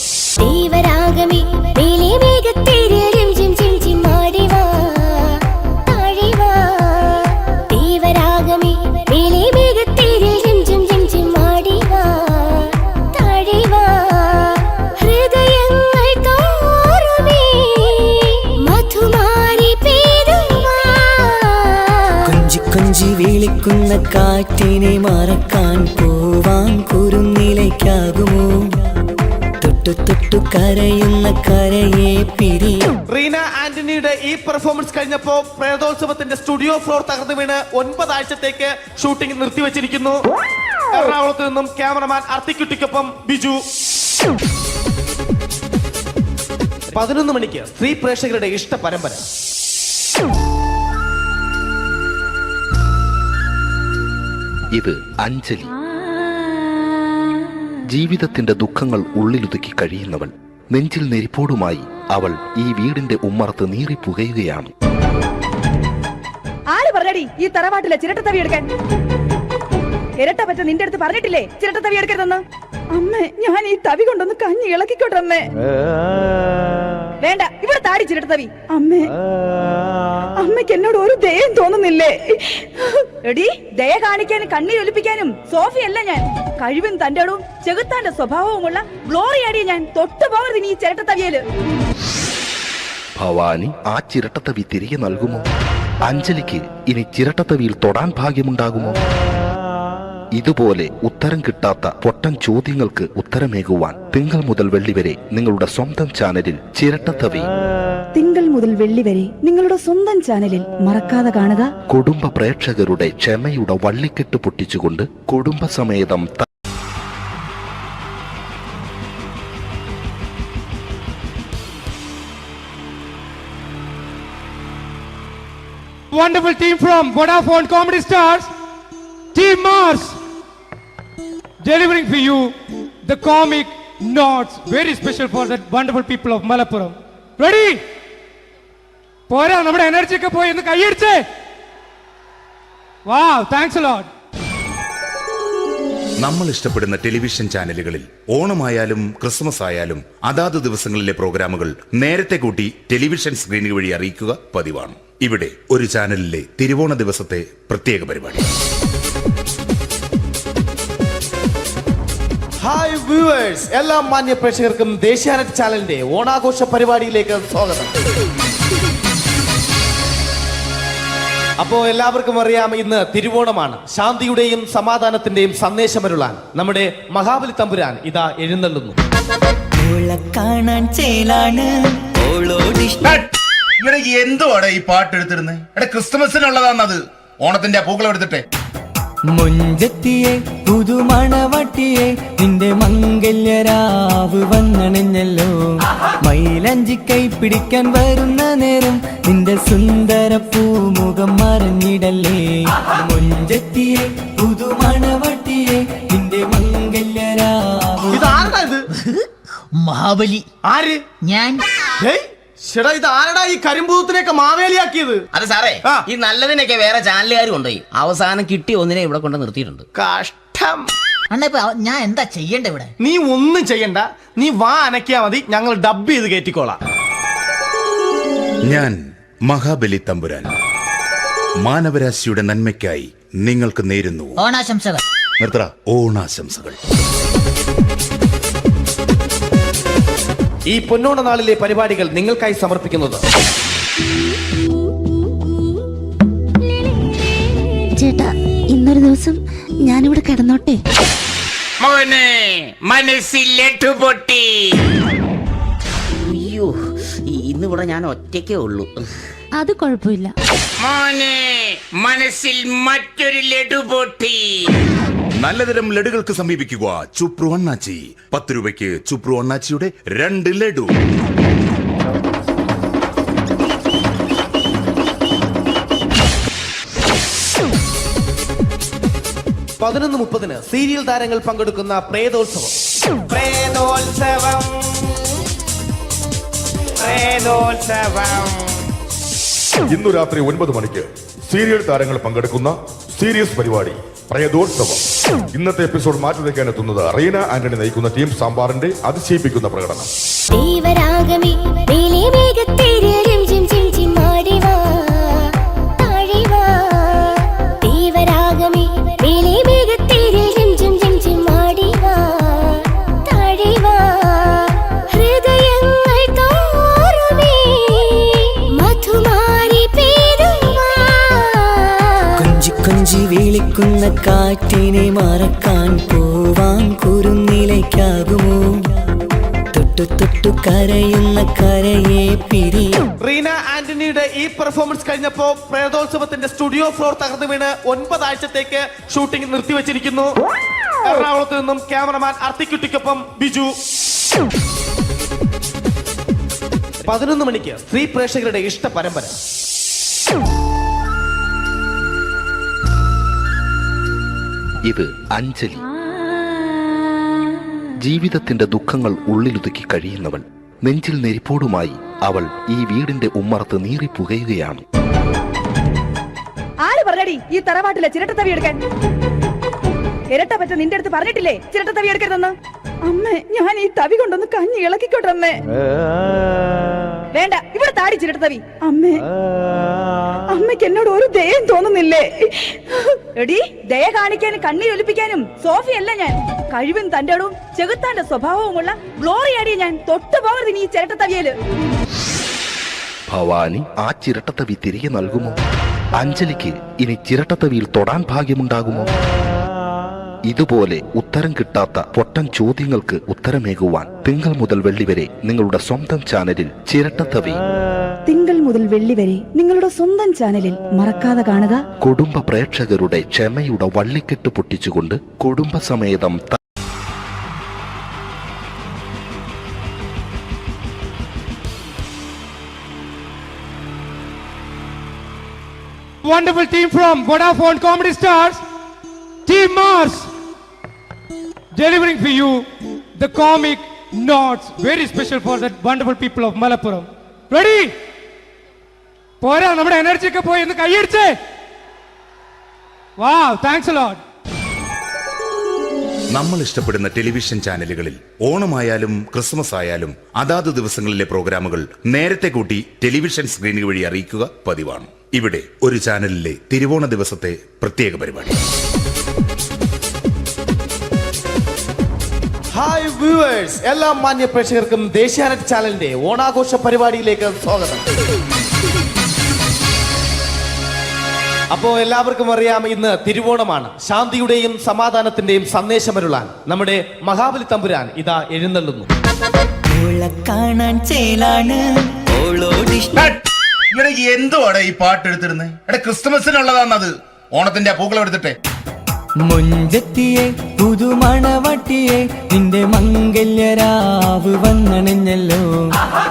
കൊഞ്ചി വിളിക്കുന്ന കാറ്റിനെ മറക്കാൻ പോവാൻ കുരുന്നിലേക്കാകുമോ? തൊട്ടു തൊട്ടു കരയുന്ന കരയെ പിരിയും. റീന ആന്റണിയുടെ ഈ പെർഫോമൻസ് കഴിഞ്ഞപ്പോ പ്രേതോത്സവത്തിന്റെ സ്റ്റുഡിയോ ഫ്ലോർ തകർന്നു വീണ് 9 ആഴ്ചത്തേക്ക് ഷൂട്ടിംഗ് നിർത്തിവെച്ചിരിക്കുന്നു. എറണാകുളത്ത് നിന്നും ക്യാമറമാൻ അർത്തിക്കുട്ടിക്കൊപ്പം ബിജു. 11 മണിക്ക് സ്ത്രീ പ്രേക്ഷകരുടെ ഇഷ്ട പരമ്പര. ഇത് അഞ്ജലി. ജീവിതത്തിന്റെ ദുഃഖങ്ങൾ ഉള്ളിലുതുക്കി കഴിയുന്നവൾ. നെഞ്ചിൽ നെരിപ്പോടുമായി അവൾ ഈ വീടിന്റെ ഉമ്മറത്ത് നീറി പുകയുകയാണ്. ആര് പറഞ്ഞടി ഈ തറവാട്ടിലെ ചിരട്ടത്തവി എടുക്കാൻ? ഇരട്ട പറ്റ നിന്റെ അടുത്ത് പറഞ്ഞിട്ടില്ലേ ചിരട്ടത്തവി എടുക്കരുതെന്ന്? അമ്മേ, ഞാൻ ഈ തവി കൊണ്ടൊന്ന് കഞ്ഞി ഇളക്കിക്കോട്ടെ അമ്മേ. വേണ്ട, ഇവിടെ താടി ചിരട്ടത്തവി. അമ്മേ, അമ്മയ്ക്ക് എന്നോട് ഒരു ദയം തോന്നുന്നില്ലേ? എടി, ദയ കാണിക്കാനും കണ്ണീരൊലിപ്പിക്കാനും സോഫിയല്ല ഞാൻ. കഴിവും തന്റെ ഇടവും ചെകുത്താന്റെ സ്വഭാവവുമുള്ള ഗ്ലോറിയാടി ഞാൻ. തൊട്ടുപോകരുത് നീ ചിരട്ടത്തവിയല്. ഭവാനി ആ ചിരട്ടത്തവി തിരികെ നൽകുമോ? അഞ്ജലിക്ക് ഇനി ചിരട്ടത്തവിയിൽ തൊടാൻ ഭാഗ്യമുണ്ടാകുമോ? ഇതുപോലെ ഉത്തരം കിട്ടാത്ത പൊട്ടൻ ചോദ്യങ്ങൾക്ക് ഉത്തരമേകുവാൻ തിങ്കൾ മുതൽ വെള്ളി വരെ നിങ്ങളുടെ സ്വന്തം ചാനലിൽ ചിരട്ടത്തവി. തിങ്കൾ മുതൽ വെള്ളി വരെ നിങ്ങളുടെ സ്വന്തം ചാനലിൽ മറക്കാതെ കാണുക. കുടുംബ പ്രേക്ഷകരുടെ ക്ഷമയുടെ വള്ളിക്കെട്ട് പൊട്ടിച്ചുകൊണ്ട് കുടുംബസമേതം Wonderful team from Vodafone Comedy Stars, Team Mars, delivering for you the comic notes, very special for the wonderful people of Malappuram. Ready? പോരാ, നമ്മുടെ എനർജി ഒക്കെ പോയി ഒന്ന് കൈയടിച്ചേ. Wow, thanks a lot. നമ്മൾ ഇഷ്ടപ്പെടുന്ന ടെലിവിഷൻ ചാനലുകളിൽ ഓണമായാലും ക്രിസ്മസ് ആയാലും അതാത് ദിവസങ്ങളിലെ പ്രോഗ്രാമുകൾ നേരത്തെ കൂട്ടി ടെലിവിഷൻ സ്ക്രീനുകൾ വഴി അറിയിക്കുക പതിവാണ്. ഇവിടെ ഒരു ചാനലിലെ തിരുവോണ ദിവസത്തെ പ്രത്യേക പരിപാടി. ഹായ് വ്യൂവേഴ്സ്, എല്ലാ മാന്യ പ്രേക്ഷകർക്കും ദേശീയാനെറ്റ് ചാനലിന്റെ ഓണാഘോഷ പരിപാടിയിലേക്ക് സ്വാഗതം. അപ്പോ എല്ലാവർക്കും അറിയാം, ഇന്ന് തിരുവോണമാണ്. ശാന്തിയുടെയും സമാധാനത്തിന്റെയും സന്ദേശമരുളാൻ നമ്മുടെ മഹാബലി തമ്പുരാൻ ഇതാ എഴുന്നള്ളുന്നു. കാണാൻ ചേലാണ് എന്തുവാടെ ഈ പാട്ട് എടുത്തിരുന്നത്? ക്രിസ്മസിനുള്ളതാണത്. ഓണത്തിന്റെ പൂക്കളം എടുത്തിട്ടെ. മുഞ്ചത്തിയെ പുതുമണവട്ടിയെ നിന്റെ മംഗല്യരാവ് വന്നണഞ്ഞല്ലോ. മൈലഞ്ചി കൈ പിടിക്കാൻ വരുന്ന നേരം നിന്റെ സുന്ദര പൂമുഖം മറഞ്ഞിടല്ലേ. മുഞ്ചത്തിയെ പുതുമണവട്ടിയെ നിന്റെ മംഗല്യരാവ്. ഇതാരടാ ഇത്? മഹാബലി. ആര്? ഞാൻ. ചേട്ടാ ഇത് ആരടാ ഈ കരിമ്പൂത്തിനെയൊക്കെ മാവേലിയാക്കിയത്? അത് സാറേ, ഈ നല്ലതിനൊക്കെ വേറെ ചാനലുകാർ കൊണ്ടുപോയി അവസാനം കിട്ടി ഒന്നിനെ ഇവിടെ കൊണ്ട് നിർത്തിയിട്ടുണ്ട്. കഷ്ടം. അണ്ണ ഇപ്പൊ ഞാൻ എന്താ ചെയ്യണ്ടേ ഇവിടെ? നീ ഒന്നും ചെയ്യണ്ട, നീ വാ അനക്കിയാ മതി, ഞങ്ങൾ ഡബ് ചെയ്ത് കയറ്റിക്കോളാം. ഞാൻ മഹാബലി തമ്പുരാൻ മാനവരാശിയുടെ നന്മയ്ക്കായി നിങ്ങൾക്ക് നേരുന്നു ഓണാശംസകൾ. നിർത്തറ. ഓണാശംസകൾ. ഈ പൊന്നോണ നാളിലെ പരിപാടികൾ നിങ്ങൾക്കായി സമർപ്പിക്കുന്നത് ചേട്ടാ, ഇന്നൊരു ദിവസം ഞാനിവിടെ കിടന്നോട്ടെ? മോനെ മനസ്സിൽ പൊട്ടി. അയ്യോ, ഇന്നിവിടെ ഞാൻ ഒറ്റയ്ക്കേ ഉള്ളൂ. അത് കുഴപ്പമില്ല. മോനെ മനസ്സിൽ മറ്റൊരു ലഡു പൊട്ടി. നല്ലതരം ലഡുകൾക്ക് സമീപിക്കുക ചുപ്രു അണ്ണാച്ചി. 10 രൂപയ്ക്ക് ചുപ്രു അണ്ണാച്ചിയുടെ 2 ലഡു. പതിനൊന്ന് 30 സീരിയൽ താരങ്ങൾ പങ്കെടുക്കുന്ന പ്രേതോത്സവം. പ്രേതോത്സവം, പ്രേതോത്സവം. ഇന്നു രാത്രി 9 മണിക്ക് സീരിയൽ താരങ്ങൾ പങ്കെടുക്കുന്ന സീരിയസ് പരിപാടി പ്രേതോത്സവം. ഇന്നത്തെ എപ്പിസോഡ് മാറ്റി വയ്ക്കാൻ എത്തുന്നത് റീന ആന്റണി നയിക്കുന്ന ടീം സാമ്പാറിന്റെ അതിശയിപ്പിക്കുന്ന പ്രകടനം. കൊഞ്ചി വിളിക്കുന്ന കാറ്റിനെ മറക്കാൻ പോവാൻ കുരുന്നിലേക്കാകുമോ? തൊട്ടു തൊട്ടു കരയുന്ന കരയെ പിരിയും. റീന ആന്റണിയുടെ ഈ പെർഫോമൻസ് കഴിഞ്ഞപ്പോ പ്രേതോത്സവത്തിന്റെ സ്റ്റുഡിയോ ഫ്ലോർ തകർന്നു വീണ് 9 ആഴ്ചത്തേക്ക് ഷൂട്ടിംഗ് നിർത്തിവെച്ചിരിക്കുന്നു. എറണാകുളത്ത് നിന്നും ക്യാമറമാൻ അർത്തിക്കുട്ടിക്കൊപ്പം ബിജു. 11 മണിക്ക് സ്ത്രീ പ്രേക്ഷകരുടെ ഇഷ്ട പരമ്പര. ഇത് അഞ്ജലി. ജീവിതത്തിന്റെ ദുഃഖങ്ങൾ ഉള്ളിലുതുക്കി കഴിയുന്നവൾ. നെഞ്ചിൽ നെരിപ്പോടുമായി അവൾ ഈ വീടിന്റെ ഉമ്മറത്ത് നീറിപ്പുകയുകയാണ്. ആര് പറഞ്ഞടി ഈ തറവാട്ടിലെ ചിരട്ടത്തവി എടുക്കാൻ? ഇരട്ട പറ്റ നിന്റെ അടുത്ത് പറഞ്ഞിട്ടില്ലേ ചിരട്ടത്തവി എടുക്കരുതെന്ന്? അമ്മേ, ഞാൻ ഈ തവി കൊണ്ടൊന്ന് കഞ്ഞി ഇളക്കിക്കോട്ടെ അമ്മേ. വേണ്ട, ഇവിടെ താടി ചിരട്ടത്തവി. അമ്മേ, അമ്മയ്ക്ക് എന്നോട് ഒരു ദയം തോന്നുന്നില്ലേ? എടി, ദയ കാണിക്കാനും കണ്ണീരൊലിപ്പിക്കാനും സോഫിയല്ല ഞാൻ. കഴിവും തന്റെ ഇടവും ചെകുത്താന്റെ സ്വഭാവവുമുള്ള ഗ്ലോറിയാടിയ ഞാൻ. തൊട്ടു പോകരുത് നീ ചിരട്ടത്തവിയല്. ഭവാനി ആ ചിരട്ടത്തവി തിരികെ നൽകുമോ? അഞ്ജലിക്ക് ഇനി ചിരട്ടത്തവിയിൽ തൊടാൻ ഭാഗ്യമുണ്ടാകുമോ? ഇതുപോലെ ഉത്തരം കിട്ടാത്ത പൊട്ടൻ ചോദ്യങ്ങൾക്ക് ഉത്തരമേകുവാൻ തിങ്കൾ മുതൽ വെള്ളി വരെ നിങ്ങളുടെ സ്വന്തം ചാനലിൽ ചിരട്ടത്തവി. തിങ്കൾ മുതൽ വെള്ളി വരെ നിങ്ങളുടെ സ്വന്തം ചാനലിൽ മറക്കാതെ കാണുക. കുടുംബ പ്രേക്ഷകരുടെ ക്ഷമയുടെ വള്ളിക്കെട്ട് പൊട്ടിച്ചുകൊണ്ട് കുടുംബസമേതം Wonderful team from Vodafone Comedy Stars, Team Mars, delivering for you the comic notes, very special for the wonderful people of Malappuram. Ready? പോരാ, നമ്മുടെ എനർജി ഒക്കെ പോയി ഒന്ന് കൈയടിച്ചേ. Wow, thanks a lot. നമ്മൾ ഇഷ്ടപ്പെടുന്ന ടെലിവിഷൻ ചാനലുകളിൽ ഓണമായാലും ക്രിസ്മസ് ആയാലും അതാത് ദിവസങ്ങളിലെ പ്രോഗ്രാമുകൾ നേരത്തെ കൂട്ടി ടെലിവിഷൻ സ്ക്രീനുകൾ വഴി അറിയിക്കുക പതിവാണ്. ഇവിടെ ഒരു ചാനലിലെ തിരുവോണ ദിവസത്തെ പ്രത്യേക പരിപാടി. ഹായ് വ്യൂവേഴ്സ്, എല്ലാ മാന്യ പ്രേക്ഷകർക്കും ദേശീയാനെറ്റ് ചാനലിന്റെ ഓണാഘോഷ പരിപാടിയിലേക്ക് സ്വാഗതം. അപ്പോ എല്ലാവർക്കും അറിയാം, ഇന്ന് തിരുവോണമാണ്. ശാന്തിയുടെയും സമാധാനത്തിന്റെയും സന്ദേശമരുളാൻ നമ്മുടെ മഹാബലി തമ്പുരാൻ ഇതാ എഴുന്നള്ളുന്നു. കാണാൻ ചേലാണ് എന്തുവാടെ ഈ പാട്ട് എടുത്തിരുന്നത്? ക്രിസ്മസിനുള്ളതാണത്. ഓണത്തിന്റെ പൂക്കളം എടുത്തിട്ടെ. മുഞ്ചത്തിയെ പുതുമണവട്ടിയെ നിന്റെ മംഗല്യരാവ് വന്നണഞ്ഞല്ലോ.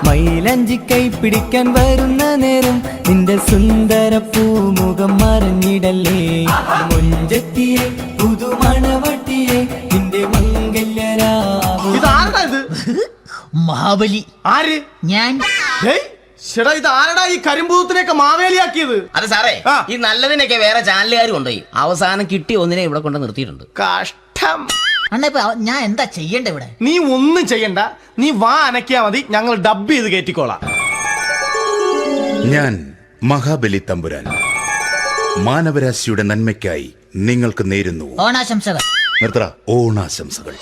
മൈലഞ്ചി കൈ പിടിക്കാൻ വരുന്ന നേരം നിന്റെ സുന്ദര പൂമുഖം മറഞ്ഞിടല്ലേ. മുഞ്ചത്തിയെ പുതുമണവട്ടിയെ നിന്റെ മംഗല്യരാവ്. ഇതാരടാ ഇത്? മഹാബലി. ആര്? ഞാൻ. ചേട്ടാ ഇത് ആരടാ ഈ കരിമ്പൂത്തിനെയൊക്കെ മാവേലിയാക്കിയത്? അത് സാറേ, ഈ നല്ലതിനൊക്കെ വേറെ ചാനലുകാർ കൊണ്ടുപോയി അവസാനം കിട്ടി ഒന്നിനെ ഇവിടെ കൊണ്ട് നിർത്തിയിട്ടുണ്ട്. കഷ്ടം. അണ്ണ ഇപ്പൊ ഞാൻ എന്താ ചെയ്യണ്ടേ ഇവിടെ? നീ ഒന്നും ചെയ്യണ്ട, നീ വാ അനക്കിയാ മതി, ഞങ്ങൾ ഡബ് ചെയ്ത് കയറ്റിക്കോളാം. ഞാൻ മഹാബലി തമ്പുരാൻ മാനവരാശിയുടെ നന്മയ്ക്കായി നിങ്ങൾക്ക് നേരുന്നു ഓണാശംസകൾ. നിർത്തറ. ഓണാശംസകൾ.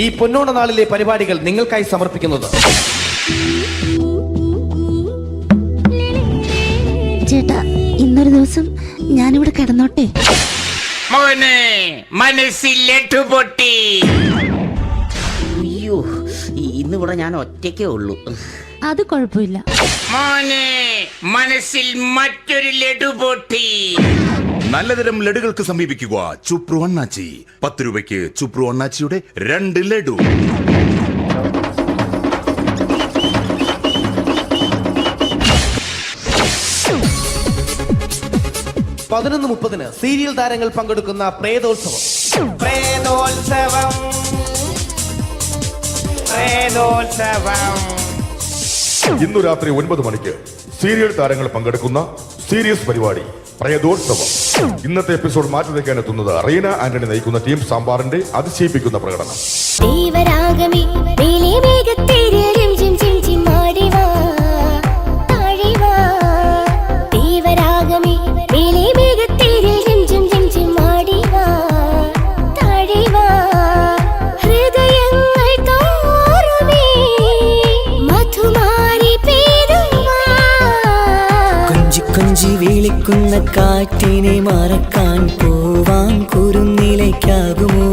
ഈ പൊന്നോണ നാളിലെ പരിപാടികൾ നിങ്ങൾക്കായി സമർപ്പിക്കുന്നത് ചേട്ടാ ഇന്നൊരു ദിവസം ഞാനിവിടെ കിടന്നോട്ടെ. മോനെ മനസ്സിൽ ലഡു പൊട്ടി. അയ്യോ, ഇന്നിവിടെ ഞാൻ ഒറ്റയ്ക്കേ ഉള്ളൂ. അത് കുഴപ്പമില്ല. മോനെ മനസ്സിൽ മറ്റൊരു ലഡു പൊട്ടി. നല്ലതരം ലഡുകൾക്ക് സമീപിക്കുക ചുപ്രു അണ്ണാച്ചി. 10 രൂപയ്ക്ക് ചുപ്രു അണ്ണാച്ചിയുടെ 2 ലഡു. 11:30 സീരിയൽ താരങ്ങൾ പങ്കെടുക്കുന്ന പ്രേതോത്സവം. ഇന്നു രാത്രി 9 മണിക്ക് സീരിയൽ താരങ്ങൾ പങ്കെടുക്കുന്ന സീരിയസ് പരിപാടി പ്രേതോത്സവം. ഇന്നത്തെ എപ്പിസോഡ് മാറ്റി വയ്ക്കാൻ എത്തുന്നത് റീന ആന്റണി നയിക്കുന്ന ടീം സാമ്പാറിന്റെ അതിശയിപ്പിക്കുന്ന പ്രകടനം. കൊഞ്ചി വിളിക്കുന്ന കാറ്റിനെ മറക്കാൻ പോവാൻ കുരുന്നിലേക്കാകുമോ?